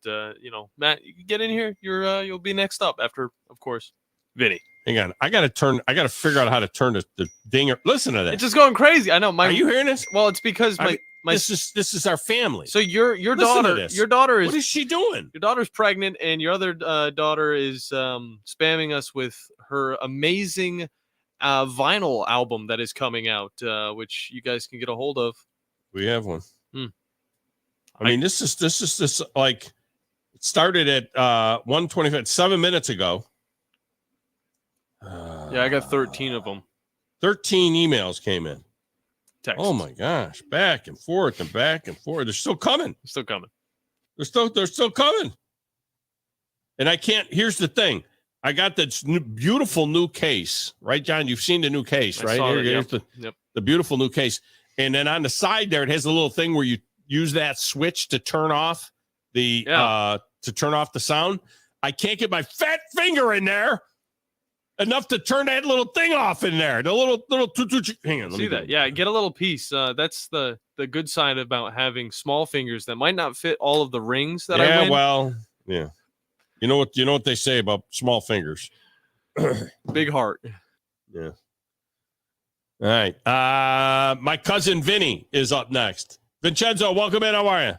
S8: Matt, you get in here. You'll be next up after, of course, Vinny.
S2: Hang on, I got to figure out how to turn the dinger. Listen to that.
S8: It's just going crazy. I know.
S2: Are you hearing this?
S8: Well, it's because
S2: this is our family.
S8: So your daughter is.
S2: What is she doing?
S8: Your daughter's pregnant, and your other daughter is spamming us with her amazing vinyl album that is coming out, which you guys can get a hold of.
S2: We have one. I mean, this is like it started at 1:25, 7 minutes ago.
S8: I got 13 of them.
S2: 13 emails came in.
S8: Text.
S2: Oh my gosh, back and forth and back and forth. They're still coming. They're still coming. And I can't. Here's the thing. I got this beautiful new case, right, John? You've seen the new case, right? Here's the beautiful new case. And then on the side there, it has a little thing where you use that switch to turn off the sound. I can't get my fat finger in there enough to turn that little thing off in there. The little hang on.
S8: See that? Yeah, get a little piece. That's the good side about having small fingers that might not fit all of the rings that I win.
S2: Well, yeah. You know what they say about small fingers.
S8: Big heart.
S2: Yeah. All right. My cousin Vinny is up next. Vincenzo, welcome in. How are you?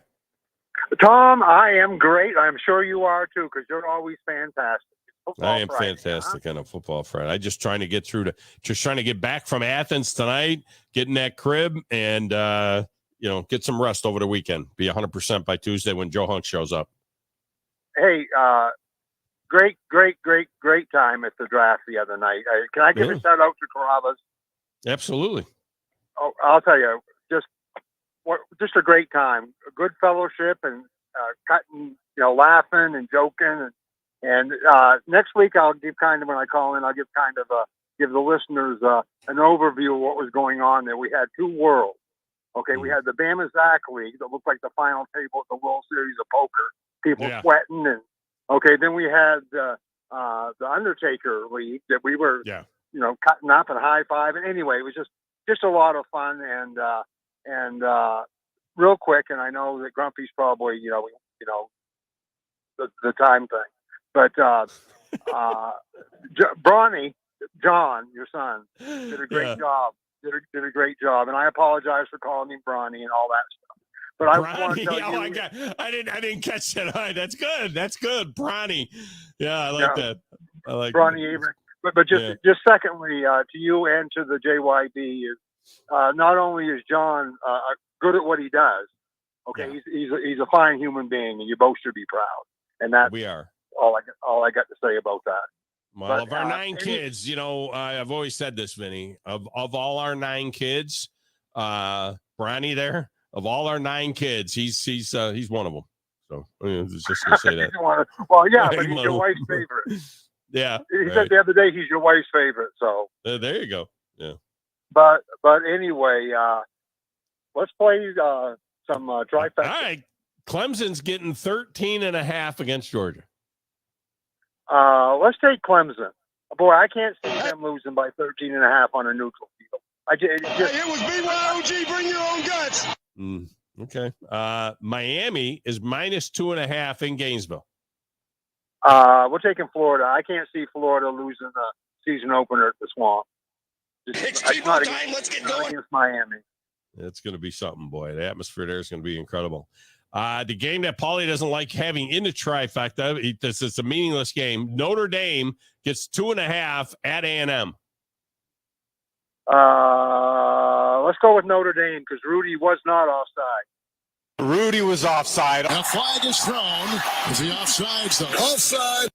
S7: Thom, I am great. I'm sure you are too, because you're always fantastic.
S2: I am fantastic on a football Friday. I'm just trying to get trying to get back from Athens tonight, get in that crib, and get some rest over the weekend. Be 100% by Tuesday when Joe Hunk shows up.
S7: Hey, great time at the draft the other night. Can I give a shout out to Carrabba's?
S2: Absolutely.
S7: Oh, I'll tell you, just a great time, a good fellowship, and cutting, laughing and joking, and next week I'll give when I call in, I'll give give the listeners an overview of what was going on there. We had two worlds. Okay, we had the Bama Zach League that looked like the final table at the World Series of Poker. People sweating, and then we had the Undertaker League that we were cutting up and high fiving. Anyway, it was just a lot of fun, and real quick. And I know that Grumpy's probably the time thing, but Bronny, John, your son, did a great job. Did a great job, and I apologize for calling him Bronny and all that stuff. But I want to tell you,
S2: I didn't catch that. All right, that's good. That's good, Bronny. Yeah, I like that. I like
S7: Bronny Avery. But just secondly, to you and to the JYD, is not only is John good at what he does, okay, he's a fine human being, and you both should be proud. And that
S2: we are.
S7: All I got to say about that.
S2: Well, of our 9 kids, I've always said this, Vinny. Of all our 9 kids, Bronny there, of all our 9 kids, he's one of them. So I was just gonna say that.
S7: Well, yeah, but he's your wife's favorite.
S2: Yeah,
S7: he said the other day he's your wife's favorite. So
S2: there you go. Yeah.
S7: But anyway, let's play some trifecta.
S2: All right, Clemson's getting 13.5 against Georgia.
S7: Let's take Clemson. Boy, I can't see them losing by 13.5 on a neutral field.
S4: It was BYOG, bring your own guts.
S2: Okay. Miami is -2.5 in Gainesville.
S7: We're taking Florida. I can't see Florida losing the season opener at the Swamp.
S4: It's time. Let's get going.
S7: Against Miami.
S2: It's going to be something, boy. The atmosphere there is going to be incredible. The game that Paulie doesn't like having in the trifecta, it's a meaningless game. Notre Dame gets 2.5 at A&M.
S7: Let's go with Notre Dame because Rudy was not offside.
S4: Rudy was offside.
S30: And a flag is thrown. Is he offside? Offside.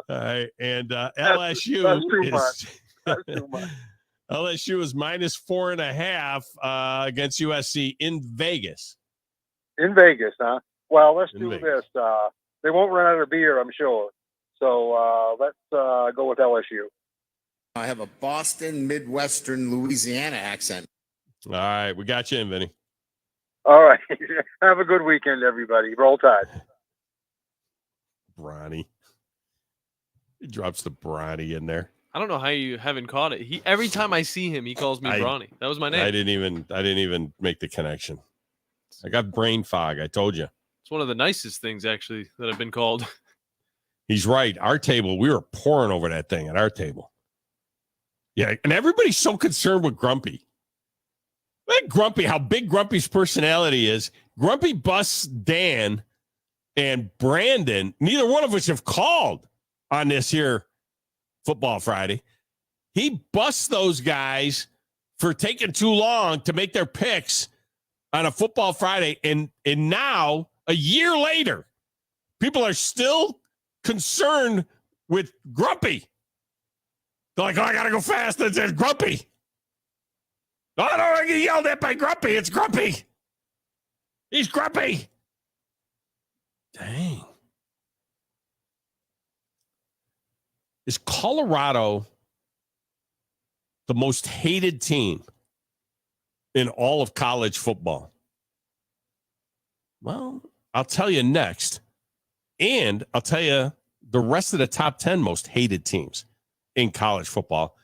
S2: All right, and LSU
S7: that's too much. That's too much.
S2: LSU is -4.5 against USC in Vegas.
S7: In Vegas, huh? Well, let's do this. They won't run out of beer, I'm sure. So let's go with LSU.
S22: I have a Boston, Midwestern, Louisiana accent.
S2: All right, we got you in, Vinny.
S7: All right. Have a good weekend, everybody. Roll Tide.
S2: Bronny. He drops the Bronny in there.
S8: I don't know how you haven't caught it. Every time I see him, he calls me Bronny. That was my name.
S2: I didn't even make the connection. I got brain fog. I told you.
S8: It's one of the nicest things, actually, that I've been called.
S2: He's right. Our table, we were pouring over that thing at our table. Yeah, and everybody's so concerned with Grumpy. Look at Grumpy, how big Grumpy's personality is. Grumpy busts Dan and Brandon. Neither one of us have called on this here Football Friday. He busts those guys for taking too long to make their picks on a Football Friday. And now, a year later, people are still concerned with Grumpy. They're like, oh, I got to go fast. It's Grumpy. Oh, I don't get yelled at by Grumpy. It's Grumpy. He's Grumpy. Dang. Is Colorado the most hated team in all of college football? Well, I'll tell you next. And I'll tell you the rest of the top 10 most hated teams in college football,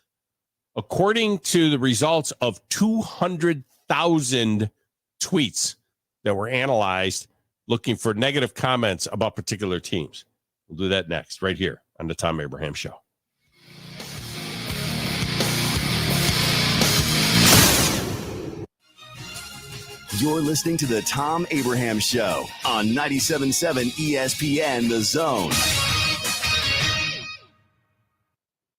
S2: according to the results of 200,000 tweets that were analyzed looking for negative comments about particular teams. We'll do that next, right here on the Thom Abraham Show.
S15: You're listening to the Thom Abraham Show on 97.7 ESPN The Zone.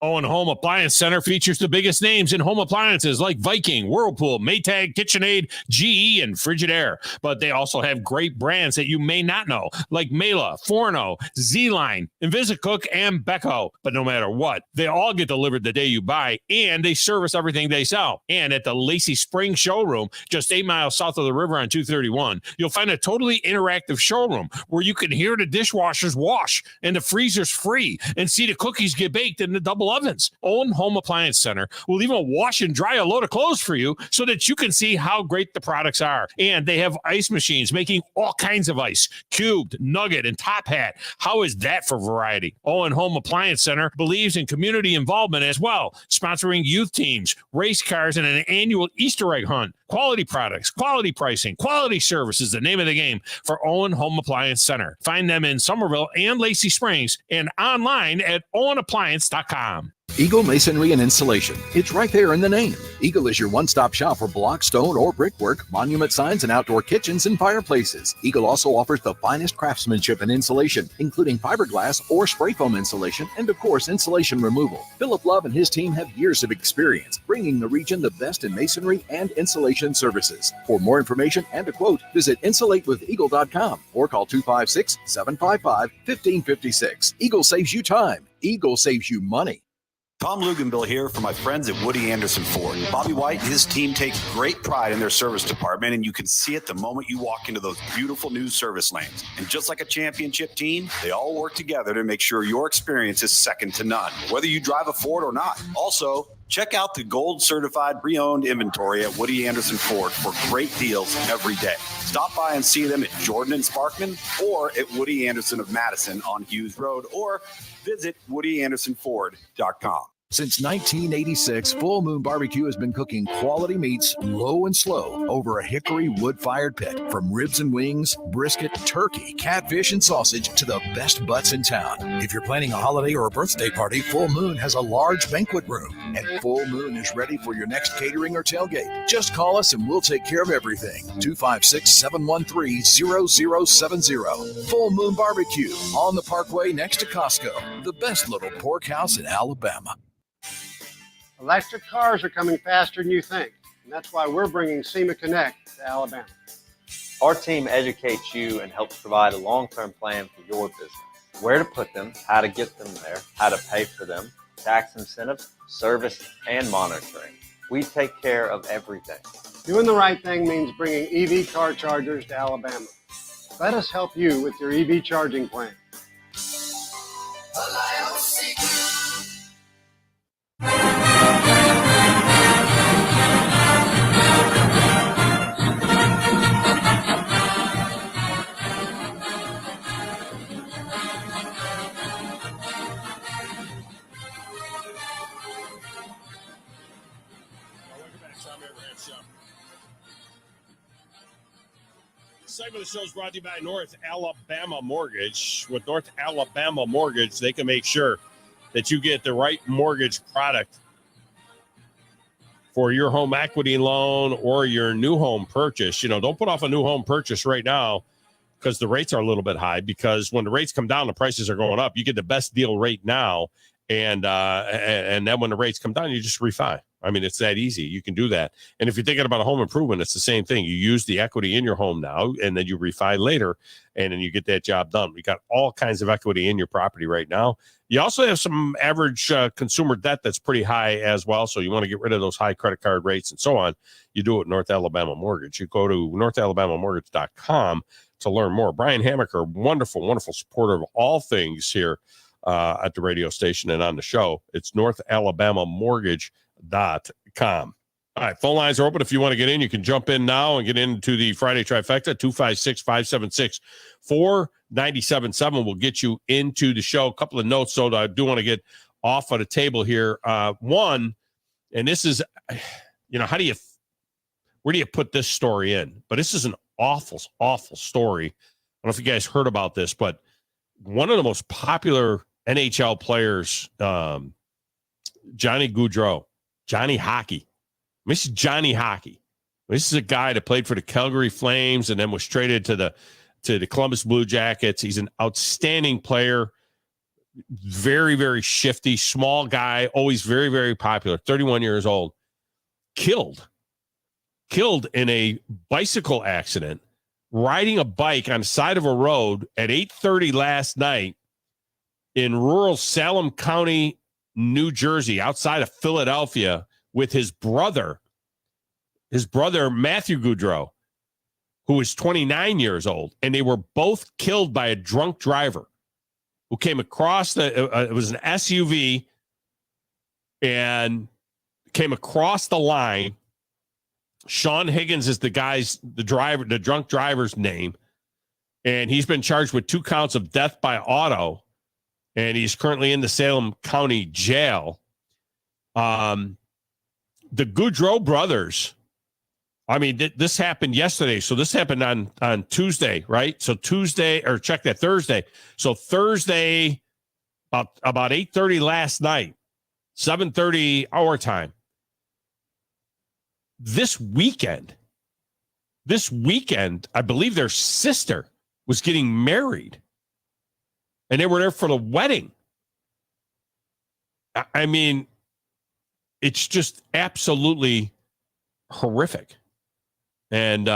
S16: Owen Home Appliance Center features the biggest names in home appliances like Viking, Whirlpool, Maytag, KitchenAid, GE, and Frigidaire. But they also have great brands that you may not know, like Mela, Forno, Z-Line, Invisicook, and Beko. But no matter what, they all get delivered the day you buy, and they service everything they sell. And at the Lacey Spring Showroom, just 8 miles south of the river on 231, you'll find a totally interactive showroom where you can hear the dishwashers wash, and the freezer's free, and see the cookies get baked in the double ovens. Owen Home Appliance Center will even wash and dry a load of clothes for you so that you can see how great the products are. And they have ice machines making all kinds of ice, cubed, nugget, and top hat. How is that for variety? Owen Home Appliance Center believes in community involvement as well, sponsoring youth teams, race cars, and an annual Easter egg hunt. Quality products, quality pricing, quality service is the name of the game for Owen Home Appliance Center. Find them in Somerville and Lacey Springs and online at owenappliance.com.
S3: Eagle Masonry and Installation. It's right there in the name. Eagle is your one-stop shop for block, stone, or brickwork, monument signs, and outdoor kitchens and fireplaces. Eagle also offers the finest craftsmanship and insulation, including fiberglass or spray foam insulation, and of course, insulation removal. Philip Love and his team have years of experience, bringing the region the best in masonry and insulation services. For more information and a quote, visit insulatewitheagle.com or call 256-755-1556. Eagle saves you time. Eagle saves you money.
S17: Tom Luganbill here for my friends at Woody Anderson Ford. Bobby White and his team take great pride in their service department, and you can see it the moment you walk into those beautiful new service lanes. And just like a championship team, they all work together to make sure your experience is second to none, whether you drive a Ford or not. Also, check out the gold certified pre-owned inventory at Woody Anderson Ford for great deals every day. Stop by and see them at Jordan and Sparkman or at Woody Anderson of Madison on Hughes Road, or visit WoodyAndersonFord.com.
S3: Since 1986, Full Moon Barbecue has been cooking quality meats low and slow over a hickory wood-fired pit. From ribs and wings, brisket, turkey, catfish, and sausage to the best butts in town. If you're planning a holiday or a birthday party, Full Moon has a large banquet room. And Full Moon is ready for your next catering or tailgate. Just call us and we'll take care of everything. 256-713-0070. Full Moon Barbecue on the Parkway next to Costco. The best little pork house in Alabama.
S18: Electric cars are coming faster than you think, and that's why we're bringing SEMA Connect to Alabama.
S19: Our team educates you and helps provide a long-term plan for your business. Where to put them, how to get them there, how to pay for them, tax incentives, service, and monitoring. We take care of everything.
S18: Doing the right thing means bringing EV car chargers to Alabama. Let us help you with your EV charging plan.
S2: Segment of the show is brought to you by North Alabama Mortgage. With North Alabama Mortgage, they can make sure that you get the right mortgage product for your home equity loan or your new home purchase. Don't put off a new home purchase right now because the rates are a little bit high, because when the rates come down, the prices are going up. You get the best deal right now, and then when the rates come down, you just refi. I mean, it's that easy. You can do that. And if you're thinking about a home improvement, it's the same thing. You use the equity in your home now, and then you refi later, and then you get that job done. We got all kinds of equity in your property right now. You also have some average consumer debt that's pretty high as well, so you want to get rid of those high credit card rates and so on. You do it North Alabama Mortgage. You go to NorthAlabamaMortgage.com to learn more. Brian Hammaker, wonderful, wonderful supporter of all things here at the radio station and on the show. It's NorthAlabamaMortgage.com. All right, phone lines are open. If you want to get in, you can jump in now and get into the Friday Trifecta. 256-576-4977 will get you into the show. A couple of notes, so I do want to get off of the table here. One, and this is, where do you put this story in? But this is an awful, awful story. I don't know if you guys heard about this, but one of the most popular NHL players, Johnny Gaudreau, Johnny Hockey. This is Johnny Hockey. This is a guy that played for the Calgary Flames and then was traded to the Columbus Blue Jackets. He's an outstanding player, very, very shifty, small guy, always very, very popular, 31 years old, killed in a bicycle accident, riding a bike on the side of a road at 8:30 last night in rural Salem County, New Jersey, outside of Philadelphia, with his brother Matthew Gaudreau, who was 29 years old, and they were both killed by a drunk driver who came across it was an SUV and came across the line. Sean Higgins is the drunk driver's name, and he's been charged with 2 counts of death by auto, and he's currently in the Salem County Jail. The Gaudreau brothers, I mean, this happened yesterday, so this happened on Tuesday, right? So Thursday. So Thursday, about 8:30 last night, 7:30 our time. This weekend, I believe their sister was getting married, and they were there for the wedding. I mean, it's just absolutely horrific. And,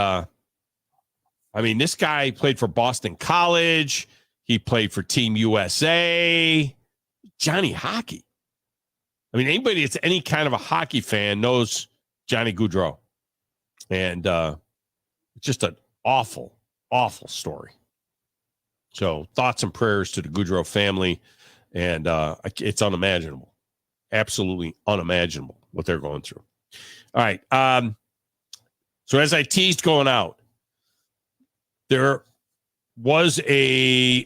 S2: this guy played for Boston College. He played for Team USA. Johnny Hockey. I mean, anybody that's any kind of a hockey fan knows Johnny Gaudreau. And just an awful, awful story. So thoughts and prayers to the Gaudreau family. And it's unimaginable. Absolutely unimaginable what they're going through. All right. So as I teased going out, there was a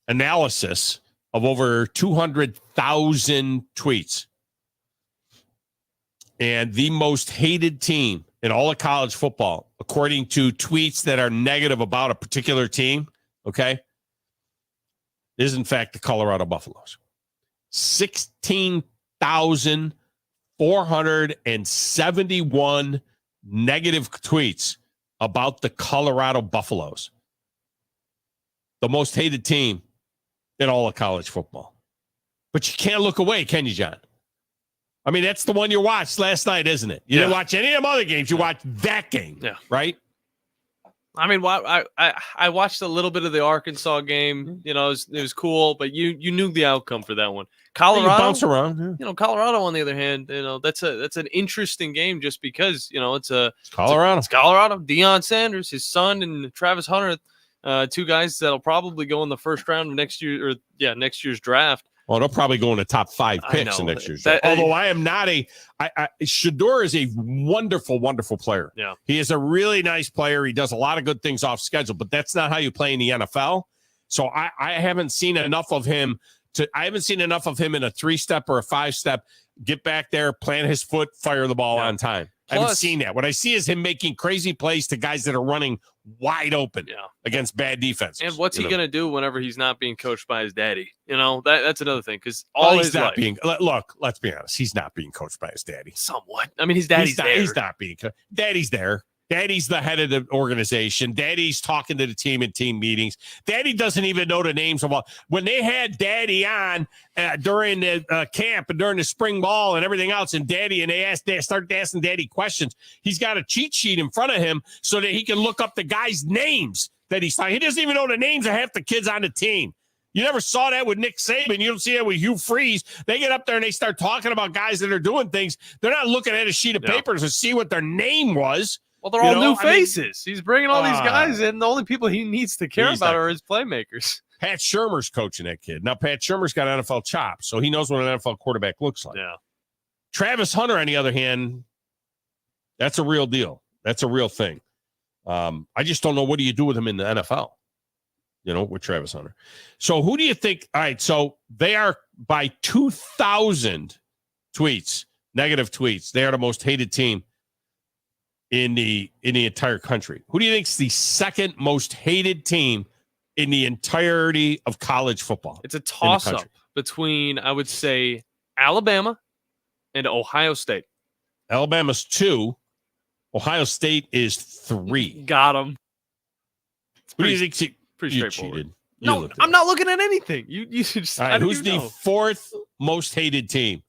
S2: analysis of over 200,000 tweets. And the most hated team in all of college football, according to tweets that are negative about a particular team, okay, is in fact the Colorado Buffaloes. 16,471 negative tweets about the Colorado Buffaloes. The most hated team in all of college football. But you can't look away, can you, John? I mean, that's the one you watched last night, isn't it? You didn't watch any of them other games. You watched that game, right?
S8: I mean, I watched a little bit of the Arkansas game. You know, it was cool, but you knew the outcome for that one. Colorado,
S2: you bounce around. Yeah.
S8: You know, Colorado on the other hand, that's an interesting game just because it's
S2: Colorado.
S8: It's Colorado. Deion Sanders, his son, and Travis Hunter, 2 guys that'll probably go in the first round of next year's draft.
S2: Well, they'll probably go in the top 5 picks in next year's draft. Although I am not Shedeur is a wonderful, wonderful player.
S8: Yeah.
S2: He is a really nice player. He does a lot of good things off schedule, but that's not how you play in the NFL. So I haven't seen enough of him I haven't seen enough of him in a 3-step or a 5-step. Get back there, plant his foot, fire the ball on time. I haven't seen that. What I see is him making crazy plays to guys that are running wide open against bad defenses.
S8: And what's he going to do whenever he's not being coached by his daddy? That's another thing, because
S2: he's not being. Look, let's be honest. He's not being coached by his daddy.
S8: Somewhat. I mean, his daddy's there.
S2: He's not being. Daddy's there. Daddy's the head of the organization. Daddy's talking to the team in team meetings. Daddy doesn't even know the names of all. When they had Daddy on during the camp and during the spring ball and everything else, and they started asking Daddy questions, he's got a cheat sheet in front of him so that he can look up the guys' names that he's talking. He doesn't even know the names of half the kids on the team. You never saw that with Nick Saban. You don't see that with Hugh Freeze. They get up there and they start talking about guys that are doing things. They're not looking at a sheet of paper to see what their name was.
S8: Well, they're all new faces. He's bringing all these guys in. The only people he needs to care about are his playmakers.
S2: Pat Shurmur's coaching that kid. Now, Pat Shurmur's got NFL chops, so he knows what an NFL quarterback looks like.
S8: Yeah.
S2: Travis Hunter, on the other hand, that's a real deal. That's a real thing. I just don't know what do you do with him in the NFL, with Travis Hunter. So who do you think? All right, so they are by 2,000 tweets, negative tweets. They are the most hated team in the entire country. Who do you think is the second most hated team in the entirety of college football?
S8: It's a toss-up between, I would say, Alabama and Ohio State.
S2: Alabama's 2. Ohio State is 3.
S8: Got him.
S2: Who do you think?
S8: Pretty
S2: you
S8: straightforward.
S2: Cheated.
S8: No, I'm not looking at anything. You should just.
S2: All right, who's the 4th most hated team?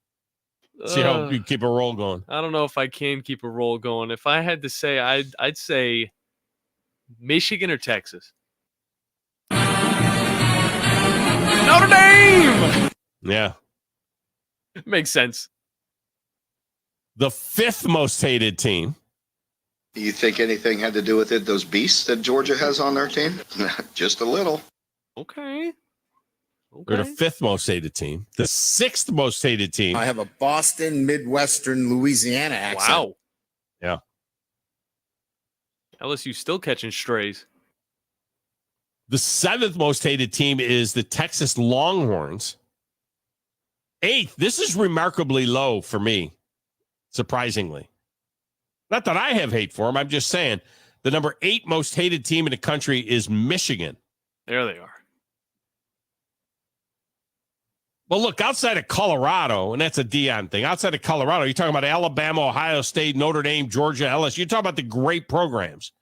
S2: See how you keep a roll going.
S8: I don't know if I can keep a roll going. If I had to say, I'd say Michigan or Texas. Notre Dame!
S2: Yeah.
S8: Makes sense.
S2: The 5th most hated team.
S6: Do you think anything had to do with it, those beasts that Georgia has on their team? Just a little.
S8: Okay.
S2: They're the 5th most hated team. The 6th most hated team.
S22: I have a Boston, Midwestern, Louisiana accent.
S8: Wow.
S2: Yeah.
S8: LSU still catching strays.
S2: The 7th most hated team is the Texas Longhorns. 8th. This is remarkably low for me, surprisingly. Not that I have hate for them. I'm just saying the number 8 most hated team in the country is Michigan.
S8: There they are.
S2: Well, look, outside of Colorado, and that's a Deion thing, outside of Colorado, you're talking about Alabama, Ohio State, Notre Dame, Georgia, LSU. You're talking about the great programs.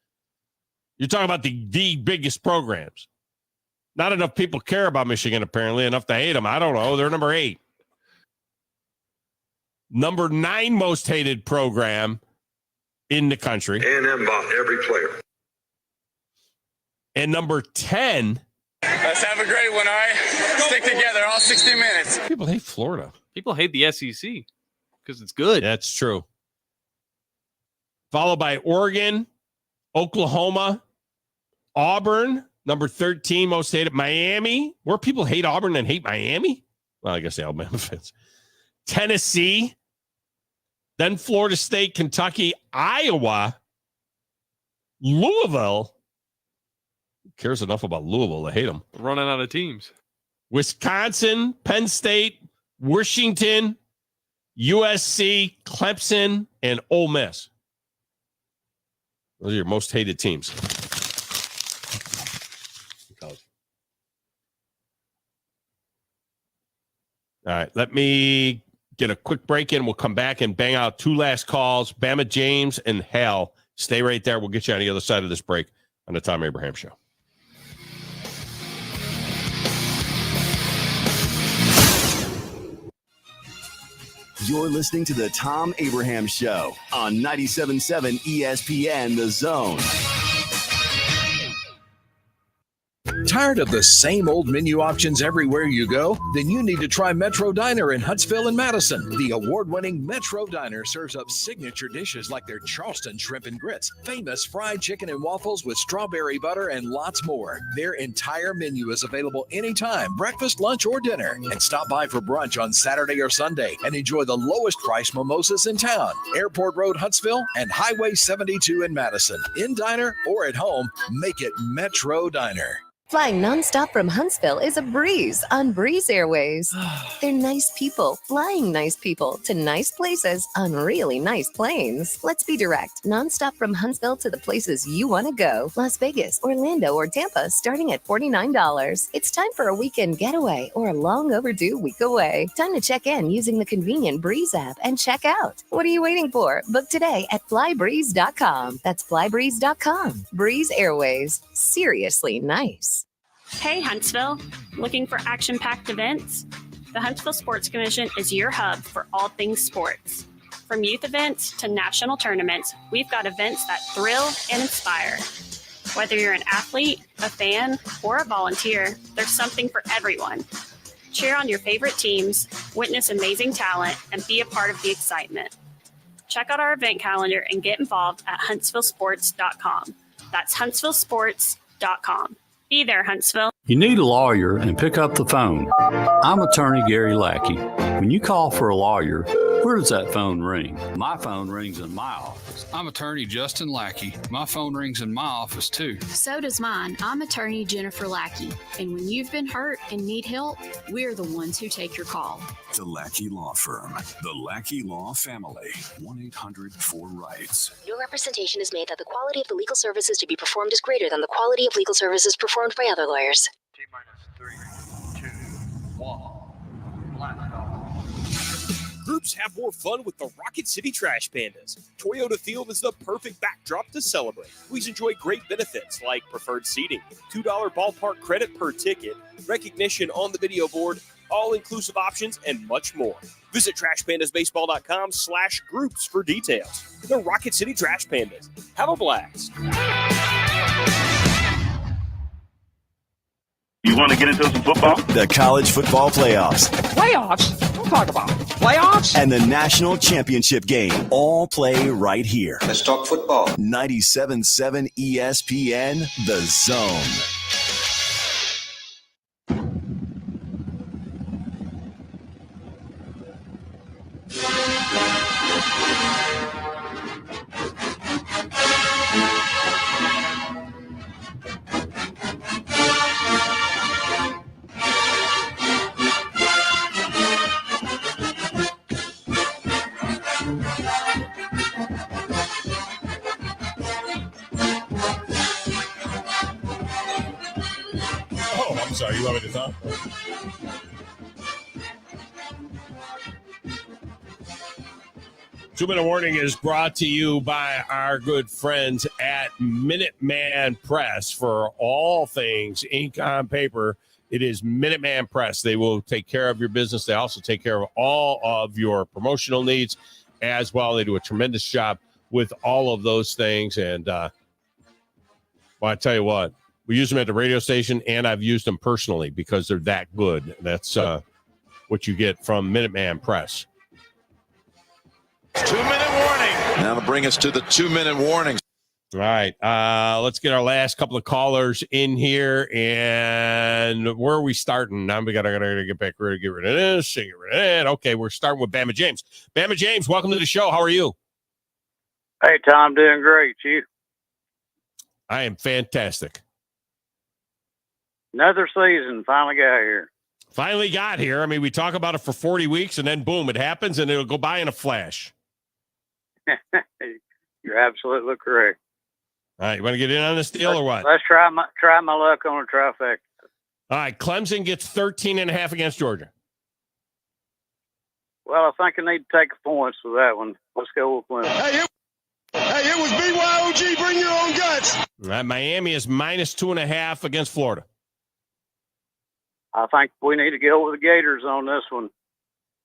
S2: You're talking about the biggest programs. Not enough people care about Michigan, apparently, enough to hate them. I don't know. They're number 8. Number 9 most hated program in the country.
S30: A&M bought every player.
S2: And number 10.
S4: Let's have a great one, all right? Stick together all 60 minutes.
S2: People hate Florida.
S8: People hate the SEC because it's good.
S2: That's true. Followed by Oregon, Oklahoma, Auburn, number 13 most hated. Miami, where people hate Auburn and hate Miami. Well, I guess the Alabama fans. Tennessee, then Florida State, Kentucky, Iowa, Louisville. Who cares enough about Louisville to hate them?
S8: Running out of teams.
S2: Wisconsin, Penn State, Washington, USC, Clemson, and Ole Miss. Those are your most hated teams. All right, let me get a quick break in. We'll come back and bang out 2 last calls. Bama James and Hal. Stay right there. We'll get you on the other side of this break on the Thom Abraham Show.
S15: You're listening to the Thom Abraham Show on 97.7 ESPN The Zone.
S3: Tired of the same old menu options everywhere you go? Then you need to try Metro Diner in Huntsville and Madison. The award-winning Metro Diner serves up signature dishes like their Charleston shrimp and grits, famous fried chicken and waffles with strawberry butter, and lots more. Their entire menu is available anytime, breakfast, lunch, or dinner. And stop by for brunch on Saturday or Sunday and enjoy the lowest price mimosas in town. Airport Road, Huntsville, and Highway 72 in Madison. In diner or at home, make it Metro Diner.
S5: Flying nonstop from Huntsville is a breeze on Breeze Airways. They're nice people flying nice people to nice places on really nice planes. Let's be direct. Nonstop from Huntsville to the places you want to go. Las Vegas, Orlando, or Tampa starting at $49. It's time for a weekend getaway or a long overdue week away. Time to check in using the convenient Breeze app and check out. What are you waiting for? Book today at flybreeze.com. That's flybreeze.com. Breeze Airways. Seriously nice.
S14: Hey, Huntsville. Looking for action-packed events? The Huntsville Sports Commission is your hub for all things sports. From youth events to national tournaments, we've got events that thrill and inspire. Whether you're an athlete, a fan, or a volunteer, there's something for everyone. Cheer on your favorite teams, witness amazing talent, and be a part of the excitement. Check out our event calendar and get involved at huntsvillesports.com. That's huntsvillesports.com. Be there, Huntsville.
S20: You need a lawyer and pick up the phone. I'm attorney Gary Lackey. When you call for a lawyer, where does that phone ring? My phone rings in my office.
S23: I'm attorney Justin Lackey. My phone rings in my office too.
S24: So does mine. I'm attorney Jennifer Lackey. And when you've been hurt and need help, we're the ones who take your call.
S25: The Lackey Law Firm. The Lackey Law Family. 1-800-4-RIGHTS.
S26: No representation is made that the quality of the legal services to be performed is greater than the quality of legal services performed by other lawyers.
S27: T-3, 2, 1. Blast off.
S28: Groups have more fun with the Rocket City Trash Pandas. Toyota Field is the perfect backdrop to celebrate. Please enjoy great benefits like preferred seating, $2 ballpark credit per ticket, recognition on the video board, all-inclusive options, and much more. Visit TrashPandasBaseball.com/groups for details. The Rocket City Trash Pandas. Have a blast.
S30: You want to get into some football?
S15: The college football playoffs.
S30: Playoffs? Don't talk about playoffs.
S15: And the national championship game. All play right here.
S30: Let's talk football.
S15: 97.7 ESPN, The Zone.
S2: Sorry, you want me to talk? Two-minute warning is brought to you by our good friends at Minuteman Press. For all things ink on paper, it is Minuteman Press. They will take care of your business. They also take care of all of your promotional needs as well. They do a tremendous job with all of those things. And, well, I tell you what, we use them at the radio station, and I've used them personally because they're that good. That's what you get from Minuteman Press.
S30: 2-minute warning. Now to bring us to the 2-minute warning.
S2: All right. Let's get our last couple of callers in here. And where are we starting? Now we gotta get back ready to get rid of this, get rid of that. Okay, we're starting with Bama James. Bama James, welcome to the show. How are you?
S29: Hey, Tom, doing great. You?
S2: I am fantastic.
S29: Another season finally got here.
S2: Finally got here. I mean, we talk about it for 40 weeks, and then boom, it happens, and it'll go by in a flash.
S29: You're absolutely correct.
S2: All right, you want to get in on this deal or what?
S29: Let's try my luck on a trifecta.
S2: All right, Clemson gets 13.5 against Georgia.
S29: Well, I think I need to take points for that one. Let's go with Clemson.
S4: Hey, it was BYOG. Bring your own guts.
S2: All right, Miami is minus 2.5 against Florida.
S29: I think we need to go with the Gators on this one.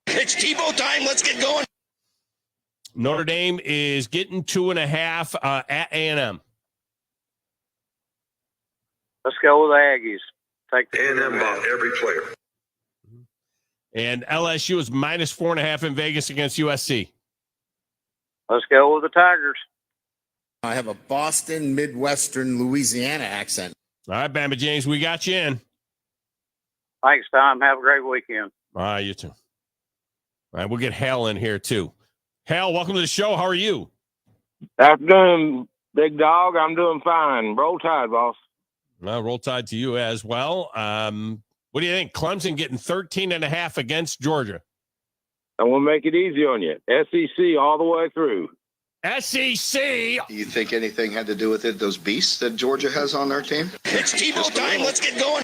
S4: It's Tebow time. Let's get going.
S2: Notre Dame is getting 2.5 at A&M.
S29: Let's go with the Aggies. Take the
S30: A&M bought every player.
S2: And LSU is minus 4.5 in Vegas against USC.
S29: Let's go with the Tigers.
S22: I have a Boston, Midwestern, Louisiana accent.
S2: All right, Bama James, we got you in.
S29: Thanks, Tom. Have a great weekend.
S2: All right, you too. All right, we'll get Hal in here too. Hal, welcome to the show. How are you?
S31: Afternoon, big dog. I'm doing fine. Roll Tide, boss.
S2: Well, roll tide to you as well. What do you think? Clemson getting 13.5 against Georgia.
S1: I want to make it easy on you. SEC all the way through.
S2: SEC.
S6: Do you think anything had to do with it? Those beasts that Georgia has on their team?
S4: It's Tebow time. Let's get going.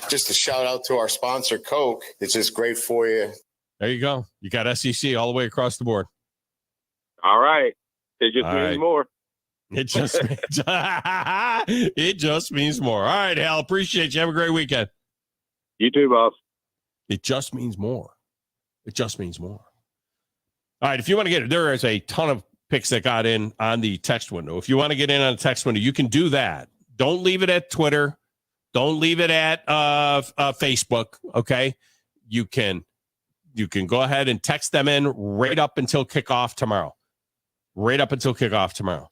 S22: Just a shout out to our sponsor, Coke. It's just great for you.
S2: There you go. You got SEC all the way across the board.
S1: All right. It just
S2: All
S1: means
S2: right.
S1: more.
S2: It just means, it just means more. All right, Hal. Appreciate you. Have a great weekend.
S1: You too, boss.
S2: It just means more. It just means more. All right. If you want to get it, there is a ton of picks that got in on the text window. If you want to get in on the text window, you can do that. Don't leave it at Twitter. Don't leave it at Facebook. Okay. You can go ahead and text them in right up until kickoff tomorrow. Right up until kickoff tomorrow.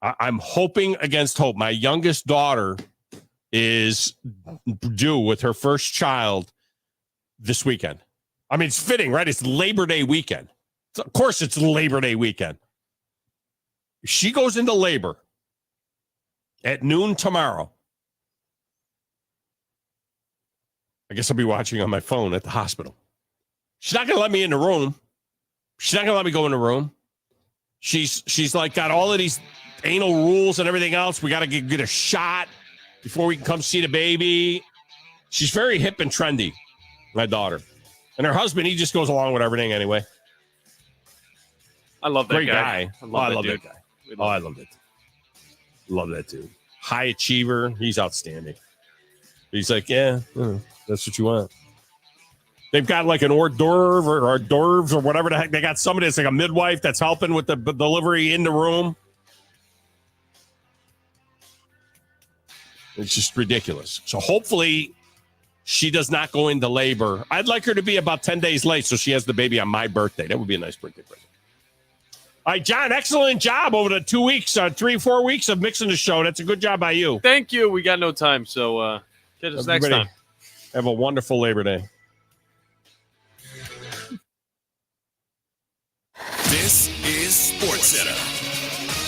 S2: I'm hoping against hope. My youngest daughter is due with her first child this weekend. I mean, it's fitting, right? It's Labor Day weekend. So of course, it's Labor Day weekend. She goes into labor at noon tomorrow. I guess I'll be watching on my phone at the hospital. She's not going to let me in the room. She's not going to let me go in the room. She's like got all of these anal rules and everything else. We got to get a shot before we can come see the baby. She's very hip and trendy, my daughter. And her husband, he just goes along with everything anyway.
S8: I love that
S2: Great
S8: guy.
S2: guy.
S8: I love
S2: that guy. I love that dude. Love that dude. High achiever. He's outstanding. He's like, yeah, that's what you want. They've got like an hors d'oeuvre or hors d'oeuvres or whatever the heck. They got somebody that's like a midwife that's helping with the delivery in the room. It's just ridiculous. So hopefully she does not go into labor. I'd like her to be about 10 days late so she has the baby on my birthday. That would be a nice birthday present. All right, John, excellent job over the 2 weeks, 3-4 weeks of mixing the show. That's a good job by you.
S8: Thank you. We got no time, so catch us next time.
S2: Have a wonderful Labor Day.
S25: This is SportsCenter.